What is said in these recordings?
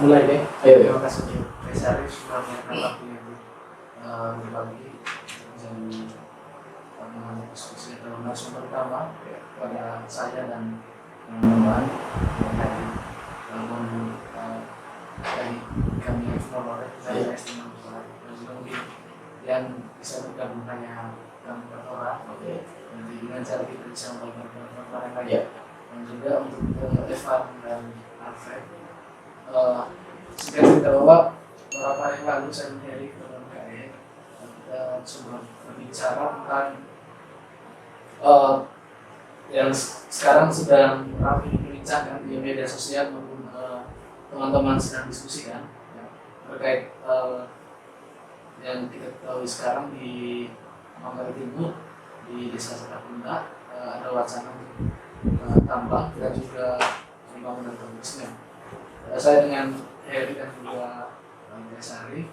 mulai deh. Ayo. Terima kasih Pak Syarif sudah menyediakan waktunya berbagi menjadi diskusi dalam narasumber utama pada saya dan teman-teman dari kami Explore saya estimasi dan juga mungkin yang bisa bergabung hanya kami berorang. Nanti dengan cara kita bisa membagikan orang lain dan juga untuk Evan dan Alfred. Singkat cerita bahwa beberapa hari lalu saya menjadi teman KE dan coba berbicara tentang yang sekarang sedang ramai diperbincangkan di media sosial maupun teman-teman sedang diskusikan terkait yang kita ketahui sekarang di Manggarai Timur di Desa Setakunda ada wacana untuk tambang dan juga pembangunan turisme. Saya dengan Heri dan juga Pak Syarif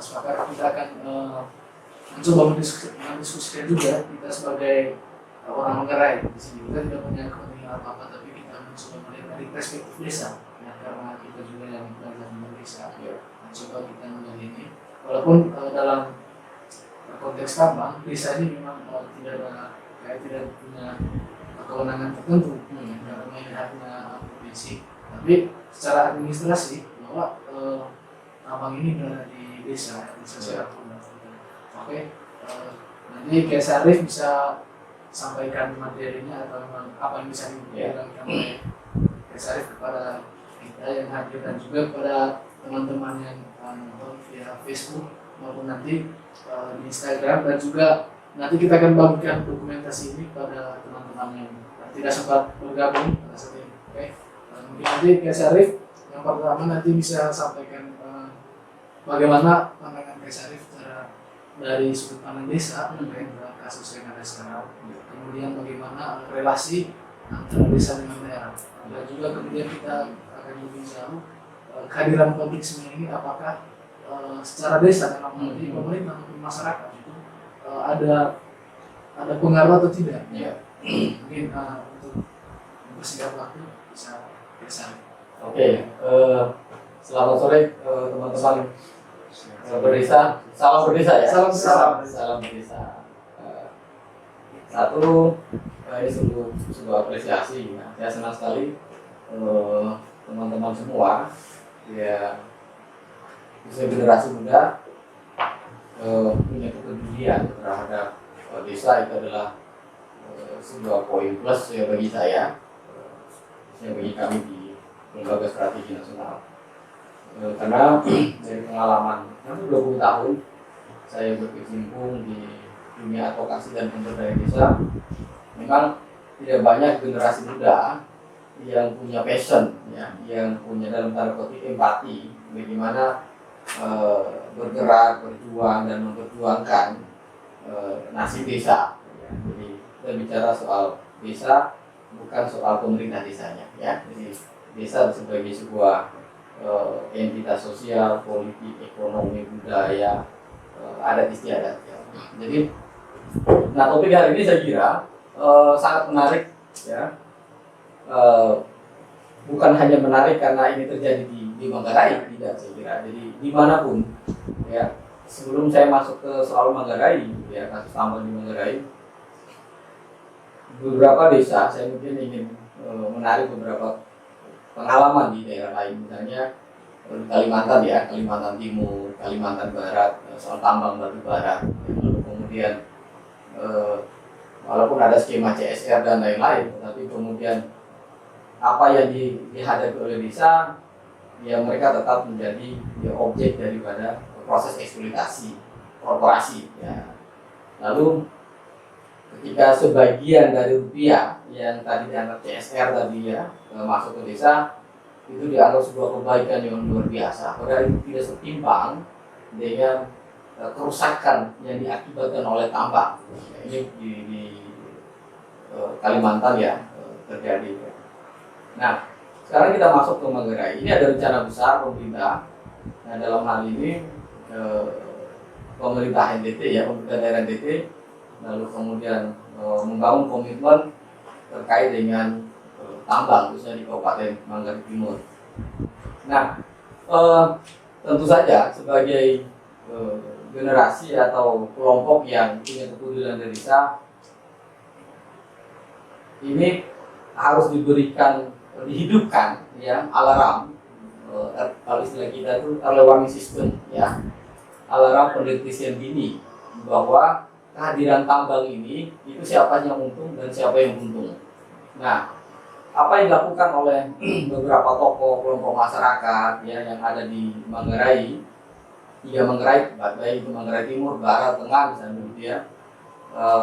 sepakat kita akan mencoba mendiskusikan juga kita sebagai orang Manggarai di sini kita tidak punya kepentingan apa-apa, tapi kita mencoba melihat dari perspektif desa ya, karena kita juga yang belajar di desa coba kita melihat ini walaupun dalam konteks tambang desa ini memang tidak punya kewenangan tertentu karena melihatnya provinsi, tapi secara administrasi bahwa tambang ini berada di desa Setakunda. Oke, nanti Pak Syarif bisa sampaikan materinya atau memang apa yang bisa dijelaskan oleh Pak Syarif kepada kita yang hadir dan juga kepada teman-teman yang nonton via Facebook maupun nanti di Instagram, dan juga nanti kita akan bagikan dokumentasi ini kepada teman-teman yang tidak sempat bergabung pada saat ini. Oke, mungkin nanti Pak Syarif yang pertama nanti bisa sampaikan bagaimana pandangan Pak Syarif dari sudut pandang desa terkait kasus yang ada sekarang, kemudian bagaimana relasi antara desa dengan daerah, dan juga kemudian kita akan lebih jauh kehadiran publik sebenarnya ini apakah secara desa dalam hal ini pemerintah maupun masyarakat itu ada pengaruh atau tidak. Mungkin untuk mempersingkat waktu bisa biasa. Oke, selamat sore teman-teman berdesa, salam berdesa ya. Salam berdesa. Satu, ini sebuah apresiasi. Ya. Saya senang sekali teman-teman semua, ya, khususnya generasi muda punya kepedulian terhadap desa. Itu adalah sebuah poin plus ya bagi saya, bagi kami di Lembaga Strategi Nasional. Karena dari pengalaman 20 tahun saya berkecimpung di dunia advokasi dan pemberdayaan desa, memang tidak banyak generasi muda yang punya passion, ya, yang punya dalam tanda kutip empati bagaimana bergerak, berjuang dan memperjuangkan nasib desa. Ya. Jadi kita bicara soal desa bukan soal pemerintah desanya, ya. Jadi desa sebagai sebuah entitas sosial, politik, ekonomi, budaya, adat istiadat. Ya. Jadi, nah topik hari ini saya kira sangat menarik, ya. Bukan hanya menarik karena ini terjadi di Manggarai, tidak, saya kira. Jadi dimanapun, ya. Sebelum saya masuk ke soal Manggarai, ya, kasus tambang di Manggarai, beberapa desa saya mungkin ingin menarik beberapa pengalaman di daerah lain, misalnya Kalimantan, ya, Kalimantan Timur, Kalimantan Barat, soal tambang batu bara. Lalu kemudian walaupun ada skema CSR dan lain-lain, tapi kemudian apa yang dihadapi oleh desa, ya mereka tetap menjadi objek daripada proses eksploitasi korporasi. Ya. Lalu ketika sebagian dari rupiah yang tadi dianggap CSR tadi, ya, masuk ke desa, itu dianggap sebuah kebaikan yang luar biasa. Padahal itu tidak setimpang dengan kerusakan yang diakibatkan oleh tambang. Ini di Kalimantan, ya, terjadi. Nah, sekarang kita masuk ke Manggarai. Ini ada rencana besar pemerintah. Nah, dalam hal ini pemerintah NTT, ya, pemerintah daerah NTT, lalu kemudian membangun komitmen terkait dengan tambang, khususnya di Kabupaten Manggarai Timur. Nah, Eh, Tentu saja sebagai generasi atau kelompok yang punya kepedulian desa, ini harus dihidupkan ya alarm, kalau istilah kita itu early warning system ya, alarm pendeteksian dini bahwa kehadiran tambang ini itu siapa yang untung dan siapa yang untung. Nah, apa yang dilakukan oleh beberapa tokoh kelompok masyarakat ya yang ada di Manggarai, tiga Manggarai, baik itu Manggarai Timur, Barat, Tengah misalnya begitu ya,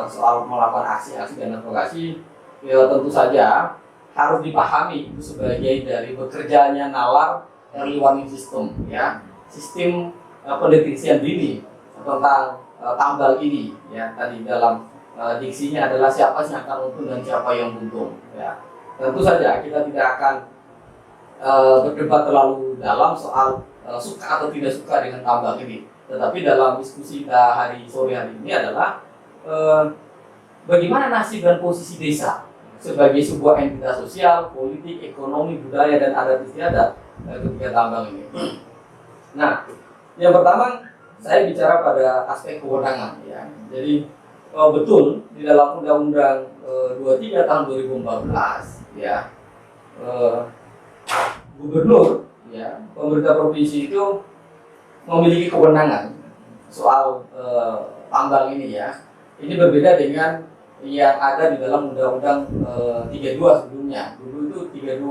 soal melakukan aksi-aksi dan advokasi, ya tentu saja harus dipahami itu sebagai dari bekerjanya nalar early warning system ya, sistem pendeteksian dini tentang tambal ini ya, tadi dalam diksinya adalah siapa yang akan untung dan siapa yang untung ya. Tentu saja kita tidak akan berdebat terlalu dalam soal suka atau tidak suka dengan tambang ini, tetapi dalam diskusi kita sore hari ini adalah bagaimana nasib dan posisi desa sebagai sebuah entitas sosial, politik, ekonomi, budaya, dan adat istiadat ketika tambang ini. Nah, yang pertama saya bicara pada aspek kewenangan ya. Jadi betul di dalam Undang-Undang 23 tahun 2014 ya, gubernur ya, pemerintah provinsi itu memiliki kewenangan soal tambang ini ya. Ini berbeda dengan yang ada di dalam Undang-Undang 32 sebelumnya. Dulu itu 32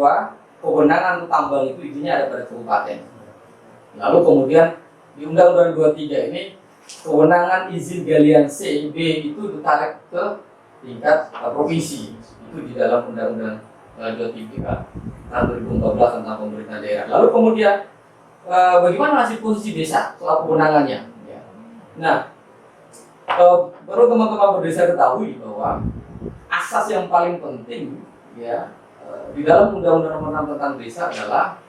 kewenangan tambang itu izinnya ada pada kabupaten. Lalu kemudian di Undang-Undang 23 ini kewenangan izin galian C, B itu ditarik ke tingkat provinsi. Itu di dalam Undang-Undang 23 tahun 2014 tentang pemerintah daerah. Lalu kemudian bagaimana nasib posisi desa soal kewenangannya? Ya. Nah, perlu teman-teman berdesa ketahui bahwa asas yang paling penting ya di dalam Undang-Undang Nomor 6 tentang desa adalah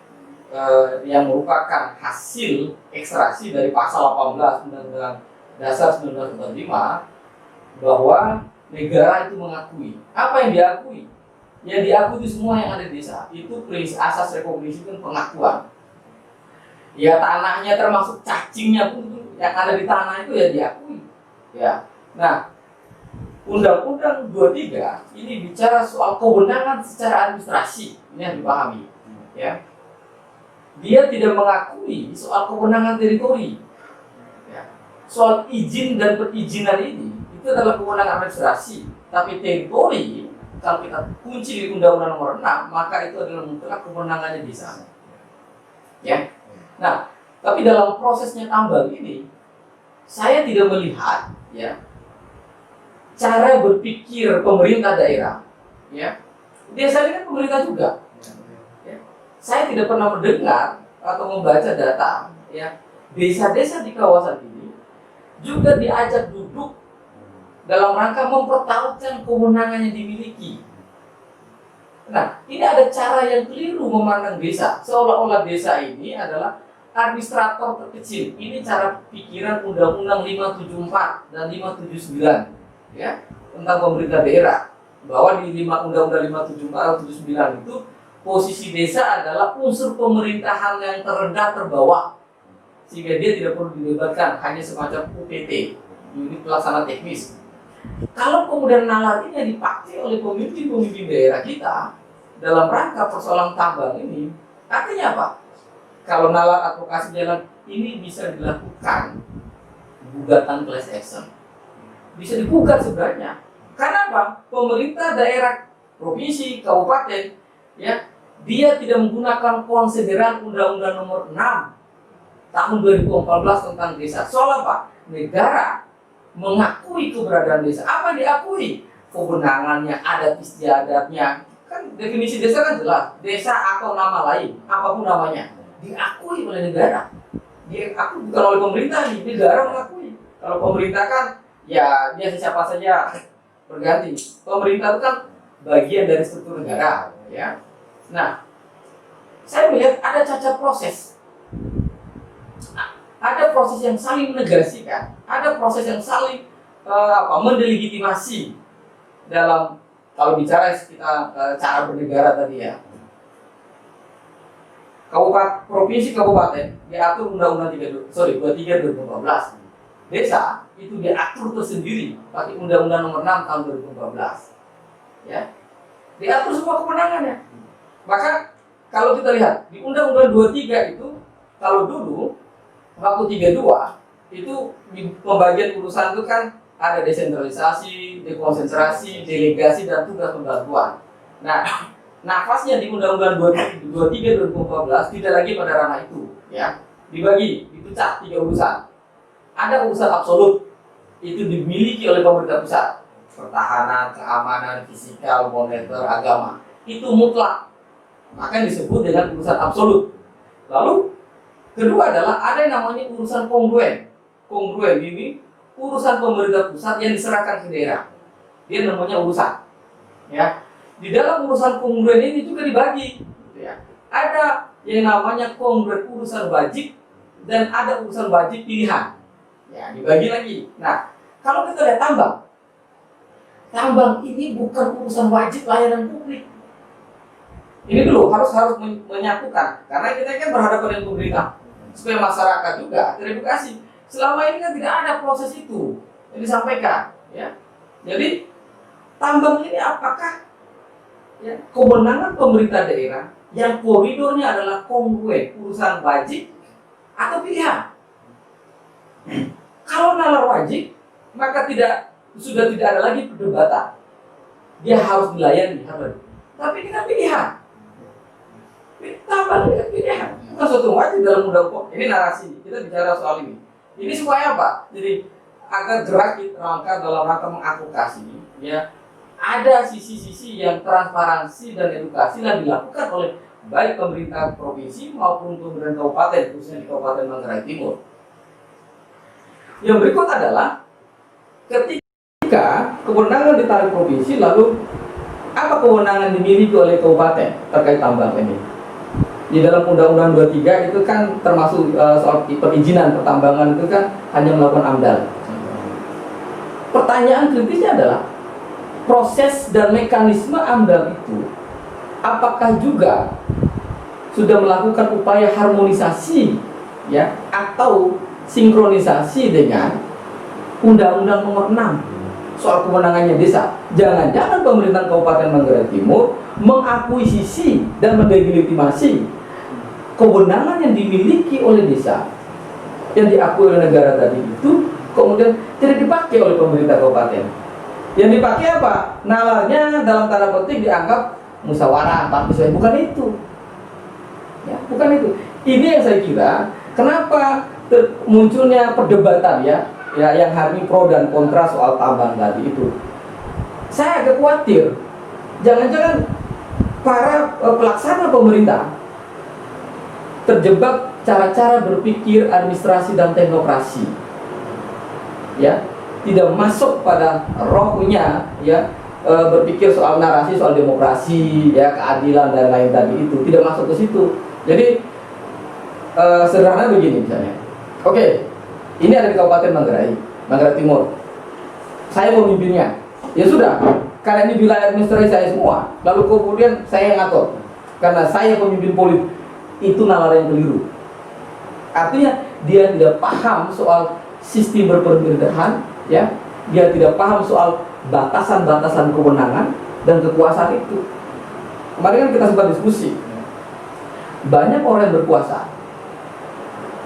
yang merupakan hasil ekstraksi dari pasal 18 Undang-Undang Dasar 1945, bahwa negara itu mengakui. Apa yang diakui? Yang diakui itu semua yang ada di desa. Itu prinsip asas republik itu pengakuan. Ya tanahnya termasuk cacingnya pun yang ada di tanah itu ya diakui. Ya. Nah, Undang-Undang 23 ini bicara soal kewenangan secara administrasi. Ini yang dipahami. Ya. Dia tidak mengakui soal kewenangan teritori. Ya. Soal izin dan perizinan ini itu adalah kewenangan administrasi. Tapi teritori, kalau kita kunci di Undang-Undang Nomor 6, maka itu adalah mutlak kewenangannya di sana. Ya. Nah, tapi dalam prosesnya tambang ini, saya tidak melihat ya cara berpikir pemerintah daerah. Ya. Desa ini kan pemerintah juga. Saya tidak pernah mendengar atau membaca data ya, desa-desa di kawasan ini juga diajak duduk dalam rangka mempertaruhkan kewenangan yang dimiliki. Nah, ini ada cara yang keliru memandang desa, seolah-olah desa ini adalah administrator terkecil. Ini cara pikiran Undang-Undang 574 dan 579 ya, tentang pemerintah daerah, bahwa di Undang-Undang 574 dan 579 itu posisi desa adalah unsur pemerintahan yang terendah terbawah, sehingga dia tidak perlu dilibatkan, hanya semacam UPT, unit pelaksana teknis. Kalau kemudian nalar ini dipakai oleh pemimpin-pemimpin daerah kita dalam rangka persoalan tambang ini, artinya apa? Kalau nalar advokasi jalan ini bisa dilakukan gugatan class action, bisa digugat sebenarnya. Karena apa? Pemerintah daerah, provinsi, kabupaten, ya, dia tidak menggunakan konsideran Undang-Undang Nomor 6 tahun 2014 tentang desa. Soal apa? Negara mengakui keberadaan desa. Apa yang diakui? Kewenangannya, adat istiadatnya. Kan definisi desa kan jelas. Desa atau nama lain, apapun namanya, diakui oleh negara. Diakui bukan oleh pemerintah nih, negara mengakui. Kalau pemerintah kan, ya dia siapa saja berganti. Pemerintah itu kan bagian dari struktur negara, ya. Nah, saya melihat ada cacat proses. Ada proses yang saling menegasikan, ada proses yang saling mendelegitimasi dalam, kalau bicara kita cara bernegara tadi ya. kabupaten, provinsi kabupaten diatur Undang-Undang 23 2014. Desa itu diatur tersendiri pakai Undang-Undang Nomor 6 tahun 2014. Ya, diatur semua kewenangannya. Maka kalau kita lihat di Undang-Undang 23 itu, kalau dulu waktu 32 itu di pembagian urusan itu kan ada desentralisasi, dekonsentrasi, delegasi, dan tugas pembantuan. Nah, nafasnya di Undang-Undang 23 2014 tidak lagi pada ranah itu, ya. Dibagi, dipecah 3 urusan. Ada urusan absolut, itu dimiliki oleh pemerintah pusat. Pertahanan, keamanan, fisikal, moneter, agama. Itu mutlak. Maka disebut dengan urusan absolut. Lalu, kedua adalah ada yang namanya urusan kongruen. Kongruen ini urusan pemerintah pusat yang diserahkan ke daerah. Dia namanya urusan. Ya. Di dalam urusan kongruen ini juga dibagi. Ya. Ada yang namanya kongruen urusan wajib dan ada urusan wajib pilihan. Ya, dibagi lagi. Nah, kalau kita lihat tambang, tambang ini bukan urusan wajib layanan publik. Ini dulu harus menyatukan, karena kita kan berhadapan dengan pemerintah, supaya masyarakat juga teredukasi. Selama ini kan tidak ada proses itu yang disampaikan, ya. Jadi tambang ini apakah ya, kewenangan pemerintah daerah yang koridornya adalah kongruen urusan wajib atau pilihan? Kalau nalar wajib, maka sudah tidak ada lagi perdebatan. Dia harus dilayani, tapi kita pilihan. Tambang ini pilihan, bukan suatu wajib dalam undang-undang. Ini narasi, kita bicara soal ini. Ini supaya apa? Jadi agar gerak rangka dalam rangka mengadvokasi, ya, ada sisi-sisi yang transparansi dan edukasi yang dilakukan oleh baik pemerintah provinsi maupun pemerintah kabupaten, khususnya di Kabupaten Manggarai Timur. Yang berikut adalah ketika kewenangan ditarik provinsi, lalu apa kewenangan dimiliki oleh kabupaten terkait tambang ini? Di dalam Undang-Undang 23 itu kan termasuk soal perizinan pertambangan itu kan hanya melakukan AMDAL. Pertanyaan kritisnya adalah proses dan mekanisme AMDAL itu apakah juga sudah melakukan upaya harmonisasi, ya, atau sinkronisasi dengan Undang-Undang Nomor 6 soal kewenangannya desa. Jangan-jangan pemerintah Kabupaten Manggarai Timur mengakuisisi dan mendelegitimasi kewenangan yang dimiliki oleh desa yang diakui oleh negara tadi itu kemudian tidak dipakai oleh pemerintah kabupaten. Yang dipakai apa? Nalarnya dalam tanda petik dianggap musyawarah partisipasi. Bukan itu, ya, bukan itu. Ini yang saya kira kenapa munculnya perdebatan, ya, yang hari ini pro dan kontra soal tambang tadi itu. Saya agak khawatir, jangan-jangan para pelaksana pemerintah terjebak cara-cara berpikir administrasi dan teknokrasi, ya, tidak masuk pada rohnya, ya, berpikir soal narasi, soal demokrasi, ya, keadilan dan lain tadi itu tidak masuk ke situ. Jadi sederhana begini misalnya, oke, ini ada di Kabupaten Manggarai Timur, saya memimpinnya, ya sudah, karena ini wilayah administrasi saya semua, lalu kemudian saya yang ngatur, karena saya pemimpin politik. Itu nalar yang keliru. Artinya dia tidak paham soal sistem berpemerintahan, ya, dia tidak paham soal batasan-batasan kewenangan dan kekuasaan itu. Kemarin kan kita sempat diskusi, banyak orang yang berkuasa,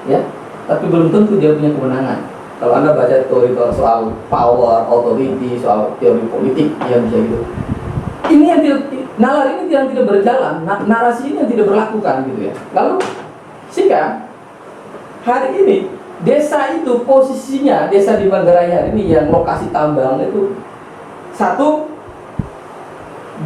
ya, tapi belum tentu dia punya kewenangan. Kalau Anda baca teori soal power, authority, soal teori politik, ya bisa gitu. Ini yang nalar ini yang tidak berjalan, narasi ini yang tidak berlakukan gitu, ya. Lalu sehingga hari ini desa itu posisinya, desa di Manggarai hari ini yang lokasi tambang itu, satu,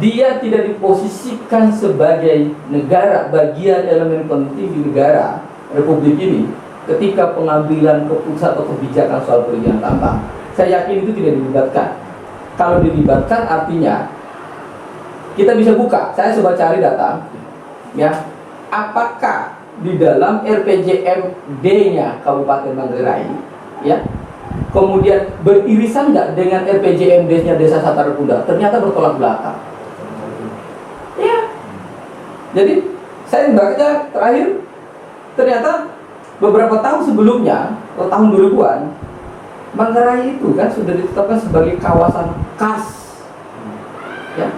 dia tidak diposisikan sebagai negara, bagian elemen penting di negara Republik ini ketika pengambilan keputusan atau kebijakan soal perizinan tambang. Saya yakin itu tidak dilibatkan. Kalau dilibatkan artinya kita bisa buka, saya coba cari data, ya, apakah di dalam RPJMD-nya Kabupaten Manggarai, ya, kemudian beririsan nggak dengan RPJMD-nya Desa Satarapunda? Ternyata bertolak belakang. Ya, jadi saya baca terakhir ternyata beberapa tahun sebelumnya, atau tahun 2000-an, Manggarai itu kan sudah ditetapkan sebagai kawasan KAS. Ya,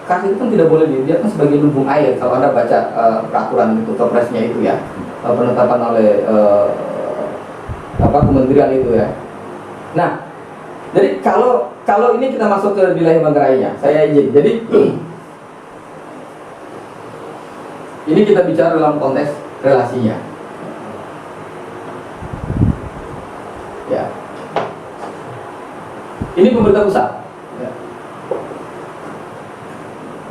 KAS itu kan tidak boleh dilihat kan sebagai lumbung air. Kalau Anda baca peraturan itu, Kepresnya itu ya, penetapan oleh kementerian itu ya. Nah, jadi kalau ini kita masuk ke wilayah Manggarainya, saya izin. Jadi ini kita bicara dalam konteks relasinya. Ya. Ini pemerintah pusat. Ya.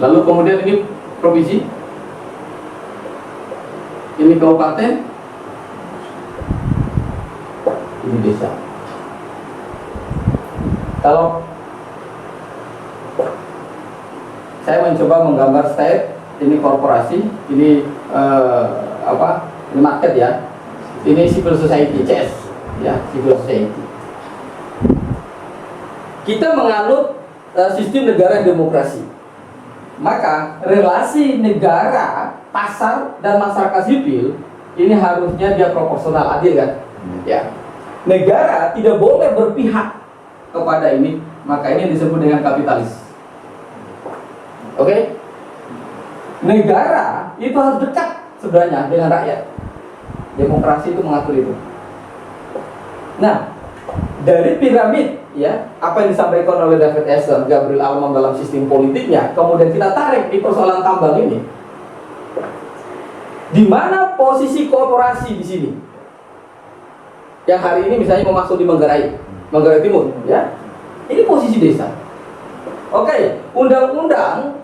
Lalu kemudian ini provinsi, ini kabupaten, ini desa. Kalau saya mencoba menggambar state, ini korporasi, ini ini market ya, ini civil society, CS ya, civil society. Kita menganut sistem negara demokrasi, maka relasi negara, pasar dan masyarakat sipil ini harusnya dia proporsional, adil kan? Ya, negara tidak boleh berpihak kepada ini, maka ini disebut dengan kapitalis. Oke? Negara itu harus dekat sebenarnya dengan rakyat. Demokrasi itu mengatur itu. Nah, dari piramid ya, apa yang disampaikan oleh David Essen, Gabriel Alman dalam sistem politiknya, kemudian kita tarik di persoalan tambang ini. Di mana posisi korporasi di sini? Yang hari ini misalnya mau masuk di Manggarai Timur, ya. Ini posisi desa. Oke, undang-undang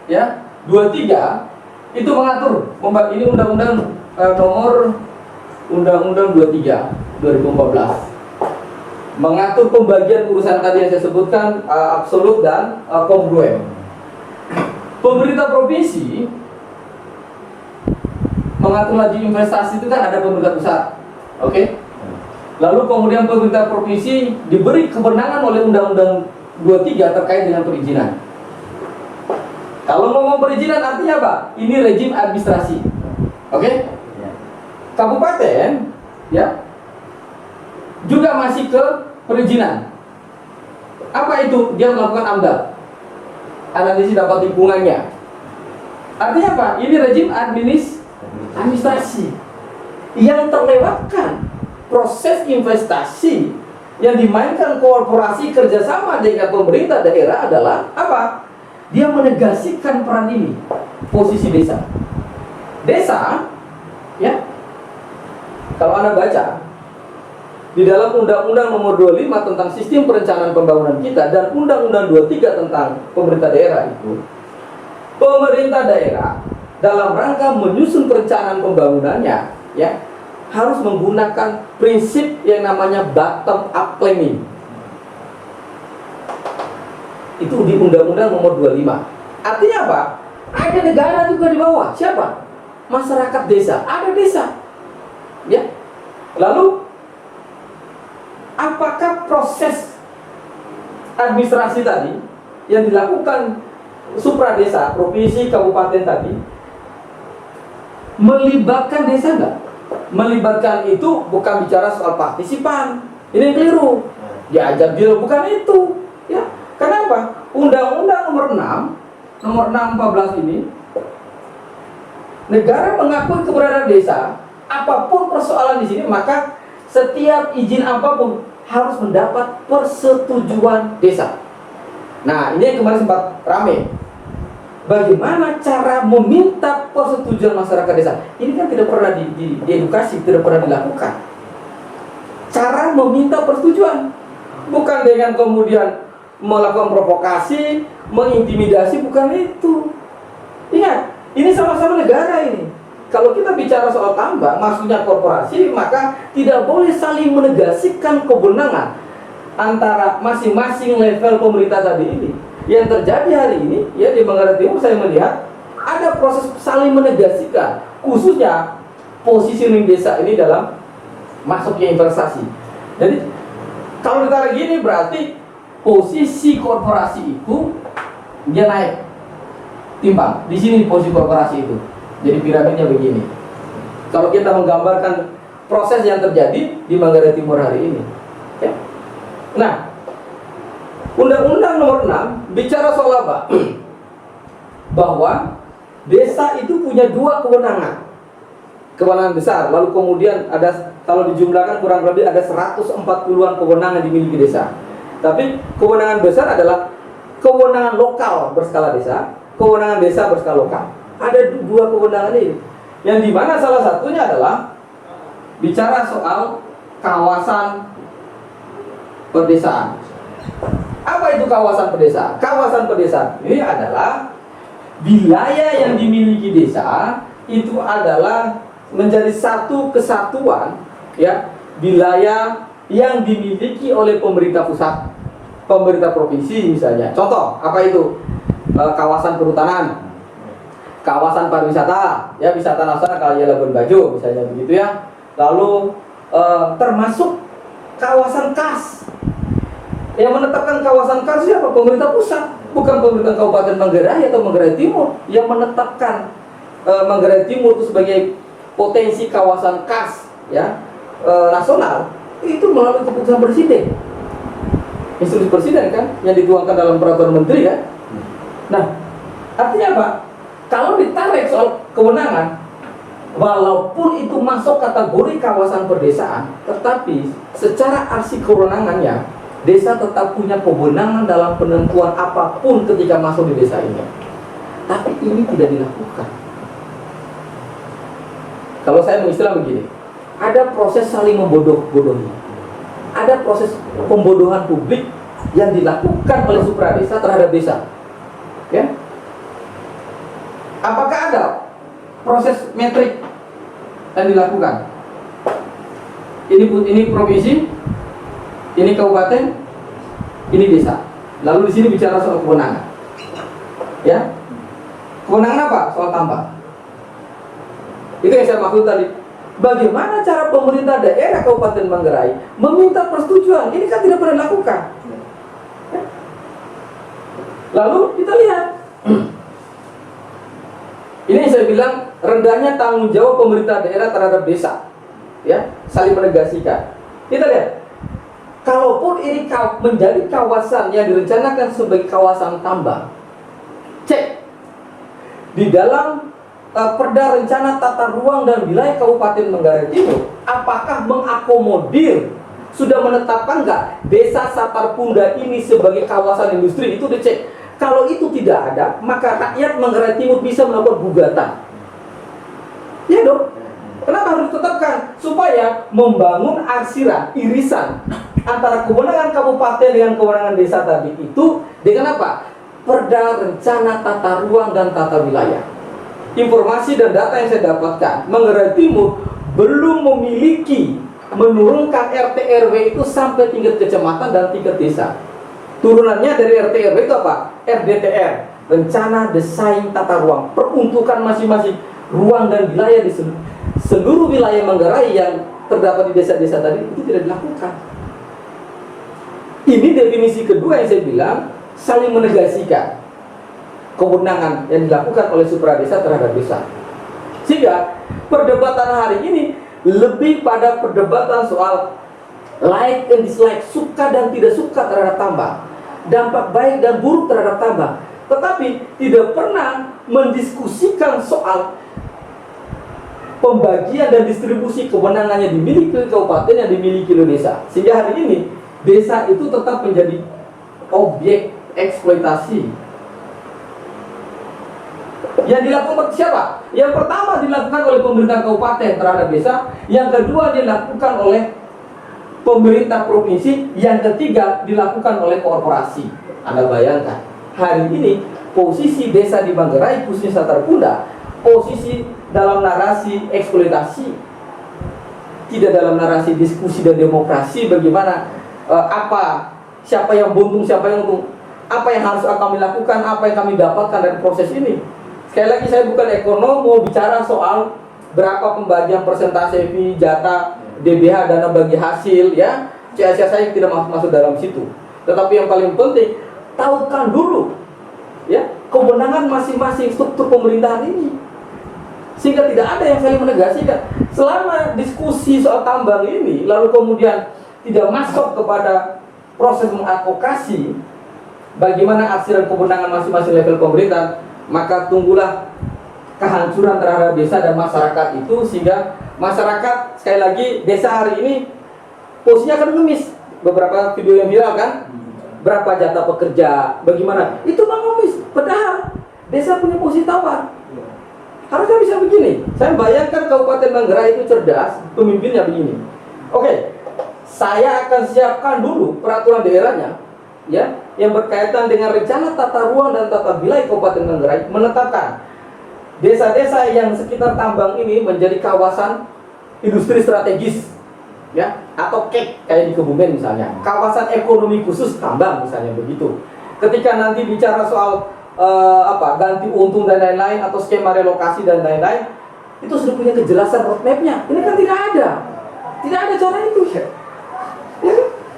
ya 23 itu mengatur, ini undang-undang nomor Undang-Undang 23 2014 mengatur pembagian urusan tadi yang saya sebutkan, absolut dan kongruen. Pemerintah provinsi mengatur laju investasi itu kan ada pemerintah pusat. Oke? Lalu kemudian pemerintah provinsi diberi kewenangan oleh Undang-Undang 23 terkait dengan perizinan. Kalau ngomong perizinan artinya apa? Ini rejim administrasi. Oke? Kabupaten ya juga masih ke perizinan. Apa itu? Dia melakukan AMDAL, analisis dampak lingkungannya. Artinya apa? Ini rejim administrasi yang terlewatkan proses investasi yang dimainkan korporasi kerjasama dengan pemerintah daerah adalah apa? Dia menegaskan peran ini, posisi desa. Desa, ya, kalau Anda baca di dalam Undang-Undang Nomor 25 tentang Sistem Perencanaan Pembangunan kita dan Undang-Undang 23 tentang pemerintah daerah itu, pemerintah daerah dalam rangka menyusun perencanaan pembangunannya, ya, harus menggunakan prinsip yang namanya bottom up planning. Itu di Undang-Undang Nomor 25. Artinya apa? Ada negara juga di bawah. Siapa? Masyarakat desa. Ada desa. Ya. Lalu apakah proses administrasi tadi yang dilakukan supra desa, provinsi, kabupaten tadi melibatkan desa enggak? Melibatkan itu bukan bicara soal partisipan. Ini yang keliru. Diajak dia bukan itu. Ya. Kenapa? Undang-Undang nomor 6 ini, negara mengakui keberadaan desa. Apapun persoalan di sini, maka setiap izin apapun harus mendapat persetujuan desa. Nah, ini yang kemarin sempat rame. Bagaimana cara meminta persetujuan masyarakat desa? Ini kan tidak pernah diedukasi, tidak pernah dilakukan. Cara meminta persetujuan, bukan dengan kemudian melakukan provokasi, mengintimidasi, bukan itu. Ingat, ini sama-sama negara ini. Kalau kita bicara soal tambang, maksudnya korporasi, maka tidak boleh saling menegasikan kewenangan antara masing-masing level pemerintah tadi ini. Yang terjadi hari ini, ya, di Manggarai Timur saya melihat ada proses saling menegasikan, khususnya positioning desa ini dalam masuknya investasi. Jadi kalau ditarik gini berarti posisi korporasi itu dia naik timbang. Di sini posisi korporasi itu. Jadi piramidnya begini. Kalau kita menggambarkan proses yang terjadi di Manggarai Timur hari ini, ya. Nah, Undang-Undang Nomor 6 bicara soal apa? Bahwa desa itu punya dua kewenangan. Kewenangan besar, lalu kemudian ada, kalau dijumlahkan kurang lebih ada 140-an kewenangan dimiliki desa. Tapi kewenangan besar adalah kewenangan lokal berskala desa, kewenangan desa berskala lokal. Ada dua kewenangan ini, yang dimana salah satunya adalah bicara soal kawasan pedesaan. Apa itu kawasan pedesaan? Kawasan pedesaan ini adalah wilayah yang dimiliki desa itu adalah menjadi satu kesatuan, ya, wilayah yang dimiliki oleh pemerintah pusat, pemerintah provinsi misalnya. Contoh, apa itu? Kawasan perhutanan, kawasan pariwisata, ya, wisata nasional kayak Labuan Bajo misalnya begitu ya. Lalu termasuk kawasan kas. Yang menetapkan kawasan kas siapa? Pemerintah pusat, bukan pemerintah Kabupaten Manggarai atau Manggarai Timur. Yang menetapkan Manggarai Timur itu sebagai potensi kawasan kas, ya, nasional itu melalui keputusan presiden, instruksi presiden kan, yang dituangkan dalam peraturan menteri kan. Nah, artinya apa? Kalau ditarik soal kewenangan, walaupun itu masuk kategori kawasan pedesaan, tetapi secara arsi kewenangannya, desa tetap punya kewenangan dalam penentuan apapun ketika masuk di desa ini. Tapi ini tidak dilakukan. Kalau saya mengistilah begini, ada proses saling membodoh-bodohi, ada proses pembodohan publik yang dilakukan oleh supradesa terhadap desa, ya. Apakah ada proses metrik yang dilakukan? Ini provinsi, ini kabupaten, ini desa. Lalu di sini bicara soal kewenangan, ya. Kewenangan apa? Soal tambang. Itu yang saya maksud tadi. Bagaimana cara pemerintah daerah Kabupaten Manggarai meminta persetujuan? Ini kan tidak pernah dilakukan. Lalu kita lihat, ini yang saya bilang rendahnya tanggung jawab pemerintah daerah terhadap desa, ya, saling menegasikan. Kita lihat, kalaupun ini menjadi kawasan yang direncanakan sebagai kawasan tambang, cek di dalam Perda Rencana Tata Ruang dan Wilayah Kabupaten Manggarai Timur, apakah mengakomodir, sudah menetapkan nggak desa Satarpunda ini sebagai kawasan industri? Itu dicek. Kalau itu tidak ada, maka rakyat Manggarai Timur bisa melakukan gugatan. Ya dong. Kenapa harus ditetapkan? Supaya membangun arsiran, irisan antara kewenangan kabupaten dengan kewenangan desa tadi itu dengan apa? Perda Rencana Tata Ruang dan Tata Wilayah. Informasi dan data yang saya dapatkan, Manggarai Timur belum memiliki menurunkan RT RW itu sampai tingkat kecamatan dan tingkat desa. Turunannya dari RT RW itu apa? RDTR, Rencana Desain Tata Ruang, peruntukan masing-masing ruang dan wilayah di seluruh wilayah Manggarai yang terdapat di desa-desa tadi itu tidak dilakukan. Ini definisi kedua yang saya bilang, saling menegasikan kewenangan yang dilakukan oleh supradesa terhadap desa. Sehingga perdebatan hari ini lebih pada perdebatan soal like and dislike, suka dan tidak suka terhadap tambang, dampak baik dan buruk terhadap tambang, tetapi tidak pernah mendiskusikan soal pembagian dan distribusi kewenangan yang dimiliki kabupaten, yang dimiliki desa. Sehingga hari ini desa itu tetap menjadi objek eksploitasi. Yang dilakukan siapa? Yang pertama dilakukan oleh pemerintah kabupaten terhadap desa, yang kedua dilakukan oleh pemerintah provinsi, yang ketiga dilakukan oleh korporasi. Anda bayangkan, hari ini posisi desa di Manggarai, khususnya Satarpunda, posisi dalam narasi eksploitasi, tidak dalam narasi diskusi dan demokrasi. Bagaimana siapa yang buntung, siapa yang untung, apa yang harus kami lakukan, apa yang kami dapatkan dari proses ini. Sekali lagi, saya bukan ekonom, mau bicara soal berapa pembagian persentase fee, jatah, DBH, dana bagi hasil, ya. saya tidak masuk dalam situ. Tetapi yang paling penting, tahukan dulu, ya, kewenangan masing-masing struktur pemerintahan ini. sehingga tidak ada yang saling menegasikan. Selama diskusi soal tambang ini lalu kemudian tidak masuk kepada proses mengadvokasi bagaimana aksi dan kewenangan masing-masing level pemerintah, maka tunggulah kehancuran terhadap desa dan masyarakat itu, sehingga masyarakat, sekali lagi, desa hari ini posisinya akan mengemis. Beberapa video yang viral kan, berapa jatah pekerja, bagaimana, itu mengemis. Padahal desa punya posisi tawar. Harusnya bisa begini. Saya bayangkan Kabupaten Manggarai itu cerdas, pemimpinnya begini. Oke, saya akan siapkan dulu peraturan daerahnya, ya, yang berkaitan dengan rencana tata ruang dan tata wilayah Kabupaten Manggarai, menetapkan desa-desa yang sekitar tambang ini menjadi kawasan industri strategis, ya, atau KEK kayak di Kebumen misalnya, kawasan ekonomi khusus tambang misalnya begitu. Ketika nanti bicara soal ganti untung dan lain-lain atau skema relokasi dan lain-lain, itu sudah punya kejelasan roadmap-nya. Ini kan tidak ada cara itu ya.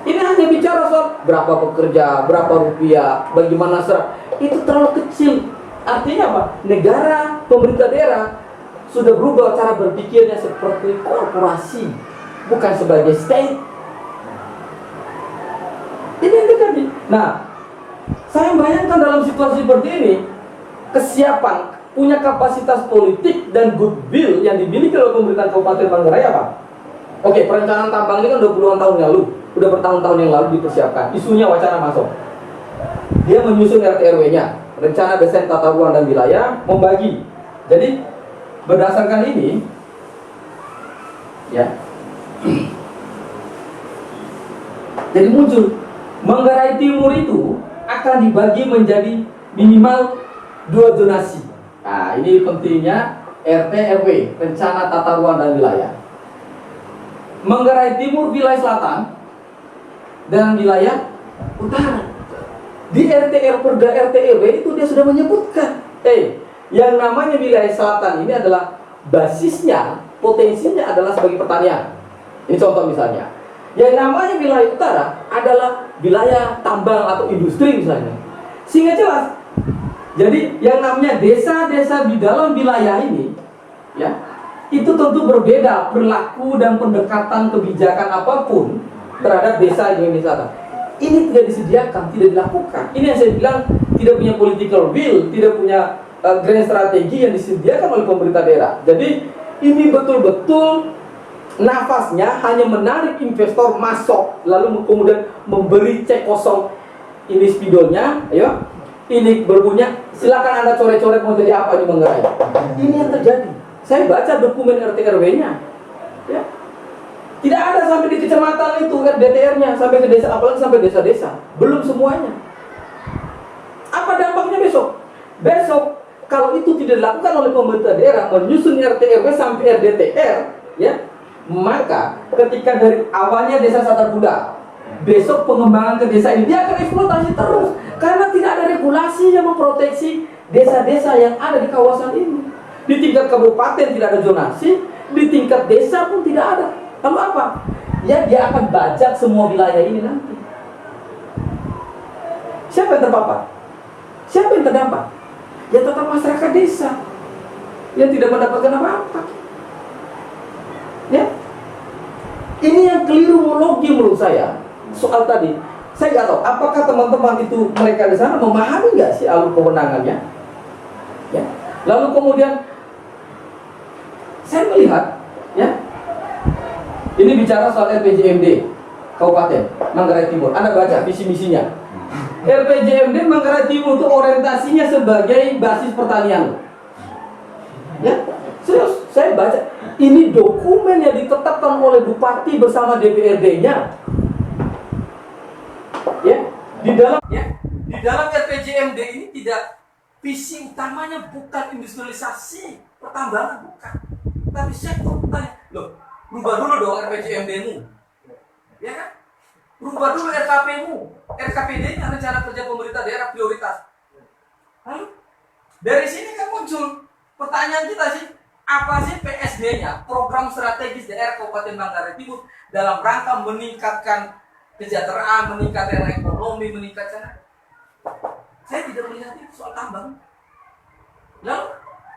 Ini hanya bicara soal berapa pekerja, berapa rupiah, bagaimana itu terlalu kecil. Artinya apa? Negara, pemerintah daerah sudah berubah cara berpikirnya seperti korporasi, bukan sebagai state. Ini yang terjadi. Nah, saya bayangkan dalam situasi seperti ini, kesiapan, punya kapasitas politik dan goodwill yang dimiliki oleh pemerintah Kabupaten Manggarai apa? Oke, perencanaan tambang ini kan 20-an tahun yang lalu, udah bertahun-tahun yang lalu dipersiapkan. Isunya wacana masuk. Dia menyusun RT/RW-nya, rencana desain tata ruang dan wilayah, membagi. Jadi berdasarkan ini, ya, jadi muncul Manggarai Timur itu akan dibagi menjadi minimal 2 zonasi. Nah, ini pentingnya RT/RW, rencana tata ruang dan wilayah. Manggarai Timur wilayah selatan dan wilayah utara. Di Perda RT/RW itu dia sudah menyebutkan, yang namanya wilayah selatan ini adalah basisnya, potensinya adalah sebagai pertanian. Ini contoh misalnya. Yang namanya wilayah utara adalah wilayah tambang atau industri misalnya. Sehingga jelas. Jadi yang namanya desa-desa di dalam wilayah ini, ya, itu tentu berbeda perilaku dan pendekatan kebijakan apapun terhadap desa yang di selatan. Ini tidak disediakan, tidak dilakukan. Ini yang saya bilang tidak punya political will, tidak punya grand strategi yang disediakan oleh pemerintah daerah. Jadi ini betul-betul nafasnya hanya menarik investor masuk, lalu kemudian memberi cek kosong. Ini spidolnya, ayo, ini berpunya, silakan Anda coret-coret mau jadi apa di Manggarai. Ini yang terjadi. Saya baca dokumen RT/RW-nya, ya. Tidak ada sampai di kecamatan itu DTR-nya, sampai ke desa, apalagi sampai desa-desa. Belum semuanya. Apa dampaknya besok? Besok kalau itu tidak dilakukan oleh pemerintah daerah menyusun RT/RW sampai RDTR, ya, maka ketika dari awalnya desa Sadar Kuda, besok pengembangan ke desa ini dia akan eksploitasi terus karena tidak ada regulasi yang memproteksi desa-desa yang ada di kawasan ini. Di tingkat kabupaten tidak ada zonasi, di tingkat desa pun tidak ada. Lalu apa? Ya, dia akan bajak semua wilayah ini nanti. Siapa yang terpapar? Siapa yang terdampak? Ya tetap masyarakat desa yang tidak mendapatkan apa-apa. Ya, ini yang keliru logi menurut saya. Soal tadi, saya nggak tahu apakah teman-teman itu mereka di sana memahami nggak sih alur kewenangannya. Ya, lalu kemudian saya melihat, ya, ini bicara soal RPJMD Kabupaten Manggarai Timur. Anda baca visi misinya. RPJMD Manggarai Timur itu orientasinya sebagai basis pertanian. Ya, serius, saya baca. Ini dokumen yang ditetapkan oleh Bupati bersama DPRD-nya. Ya, di dalam RPJMD ini tidak, visi utamanya bukan industrialisasi pertambangan, bukan, tapi sektor pertanian. Loh, rubah dulu dong RPJMD-mu, ya kan? Rubah dulu RKP-mu, RKPD-nya, rencana kerja pemerintah daerah prioritas. Lalu dari sini kan muncul pertanyaan kita sih, apa sih PSD-nya, program strategis daerah Kabupaten Manggarai Timur dalam rangka meningkatkan kesejahteraan, meningkatkan ekonomi, meningkatkan. Saya tidak melihat itu soal tambang. Lalu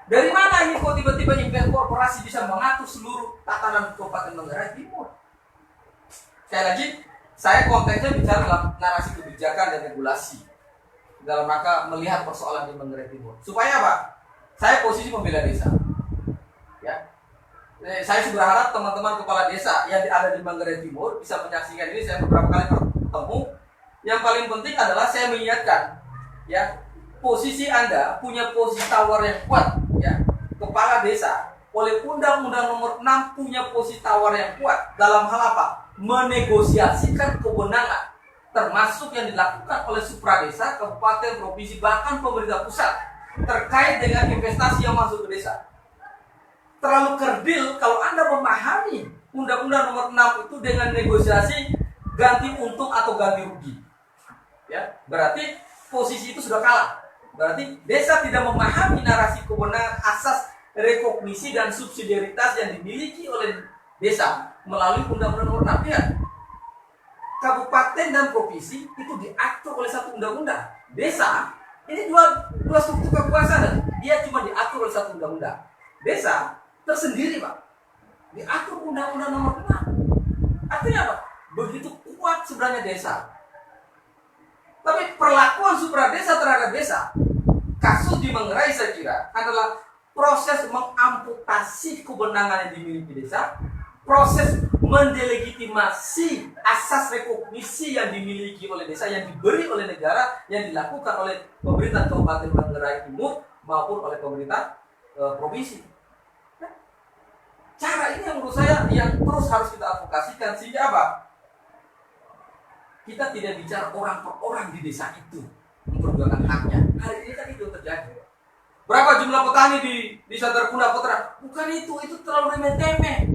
dari mana ini kok tiba-tiba investasi korporasi bisa mengatur seluruh tatanan Kabupaten Manggarai Timur? Sekali lagi, saya konteksnya bicara dalam narasi kebijakan dan regulasi dalam rangka melihat persoalan di Manggarai Timur. Supaya apa? Saya posisi pembela desa. Ya. Saya berharap teman-teman kepala desa yang ada di Manggarai Timur bisa menyaksikan ini. Saya beberapa kali bertemu. Yang paling penting adalah saya mengingatkan, ya, posisi Anda punya posisi tawar yang kuat, ya. Kepala desa oleh Undang-Undang Nomor 6 punya posisi tawar yang kuat dalam hal apa? Menegosiasikan kewenangan, termasuk yang dilakukan oleh supradesa, kabupaten, provinsi, bahkan pemerintah pusat terkait dengan investasi yang masuk ke desa. Terlalu kerdil kalau Anda memahami Undang-Undang Nomor 6 itu dengan negosiasi ganti untung atau ganti rugi. Ya, berarti posisi itu sudah kalah. Berarti desa tidak memahami narasi kewenangan asas rekognisi dan subsidiaritas yang dimiliki oleh desa melalui Undang-Undang Nomor 6. Ya. Kabupaten dan provinsi itu diatur oleh satu undang-undang. Desa ini dua struktur kekuasaan. Dia cuma diatur oleh satu undang-undang. Desa tersendiri, Pak, diatur Undang-Undang Nomor 6. Artinya apa? Begitu kuat sebenarnya desa. Tapi perlakuan supradesa terhadap desa, kasus di Manggarai saya kira adalah proses mengamputasi kewenangan yang dimiliki desa, proses mendelegitimasi asas rekognisi yang dimiliki oleh desa, yang diberi oleh negara, yang dilakukan oleh pemerintah Kabupaten Manggarai Timur maupun oleh pemerintah provinsi. Cara ini yang menurut saya yang terus harus kita advokasikan, sehingga apa? Kita tidak bicara orang per orang di desa itu memperjuangkan haknya. Hari ini kan itu terjadi. Berapa jumlah petani di Santarkunda Putra? Bukan itu terlalu remeh-temeh.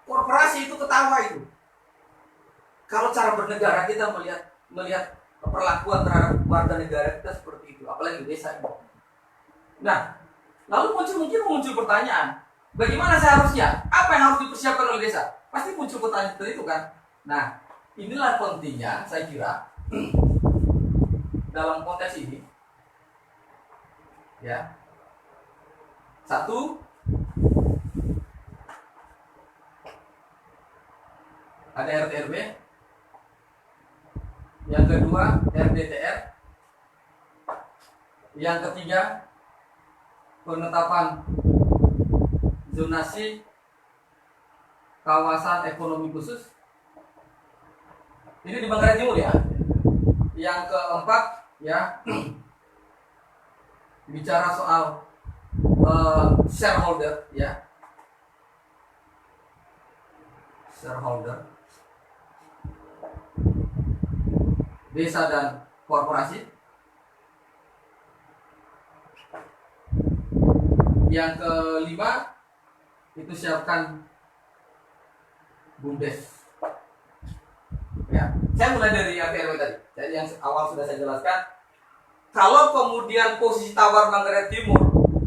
Korporasi itu ketawa itu. Kalau cara bernegara kita melihat perlakuan terhadap warga negara kita seperti itu, apalagi di desa ini. Nah, lalu mungkin muncul pertanyaan, bagaimana seharusnya? Apa yang harus dipersiapkan oleh desa? Pasti muncul pertanyaan seperti itu kan? Nah, inilah pentingnya saya kira dalam konteks ini, ya. Satu, ada RT/RW. Yang kedua, RDTR. Yang ketiga, penetapan zonasi kawasan ekonomi khusus. Ini di Manggarai Timur ya. Yang keempat, ya, bicara soal shareholder, ya, shareholder, desa dan korporasi. Yang kelima, itu siapkan BUMDes. Ya, saya mulai dari RT/RW tadi. Jadi yang awal sudah saya jelaskan. Kalau kemudian posisi tawar Manggarai Timur,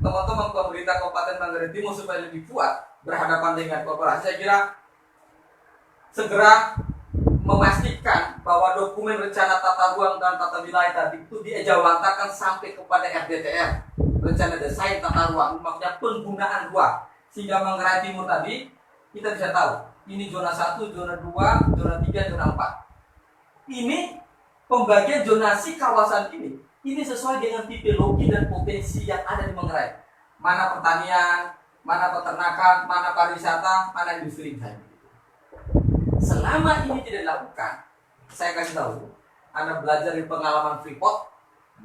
teman-teman pemerintah Kabupaten Manggarai Timur supaya lebih kuat berhadapan dengan korporasi, saya kira segera memastikan bahwa dokumen rencana tata ruang dan tata wilayah tadi itu diejawantahkan sampai kepada RDTR, rencana desain tata ruang, maksudnya penggunaan ruang, sehingga Manggarai Timur tadi kita bisa tahu ini zona 1, zona 2, zona 3, zona 4. Ini pembagian zonasi kawasan ini sesuai dengan tipologi dan potensi yang ada di Manggarai. Mana pertanian, mana peternakan, mana pariwisata, mana industri misalnya. Selama ini tidak dilakukan, saya kasih tahu, Anda belajar di pengalaman Freeport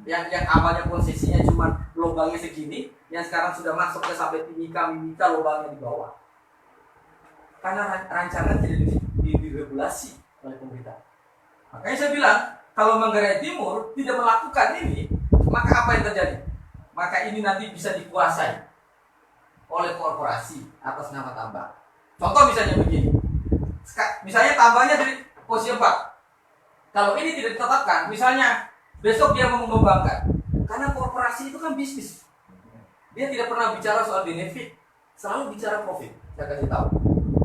yang awalnya konsesinya cuma lubangnya segini, yang sekarang sudah masuk ke sampai timika lubangnya di bawah. Karena rancangan tidak diregulasi oleh pemerintah. Makanya saya bilang, kalau Manggarai Timur tidak melakukan ini, maka apa yang terjadi? Maka ini nanti bisa dikuasai oleh korporasi atas nama tambang. Contoh misalnya begini. Misalnya tambangnya dari posisi 4. Kalau ini tidak ditetapkan, misalnya besok dia mau mengembangkan. Karena korporasi itu kan bisnis. Dia tidak pernah bicara soal benefit, selalu bicara profit. Saya kasih tahu.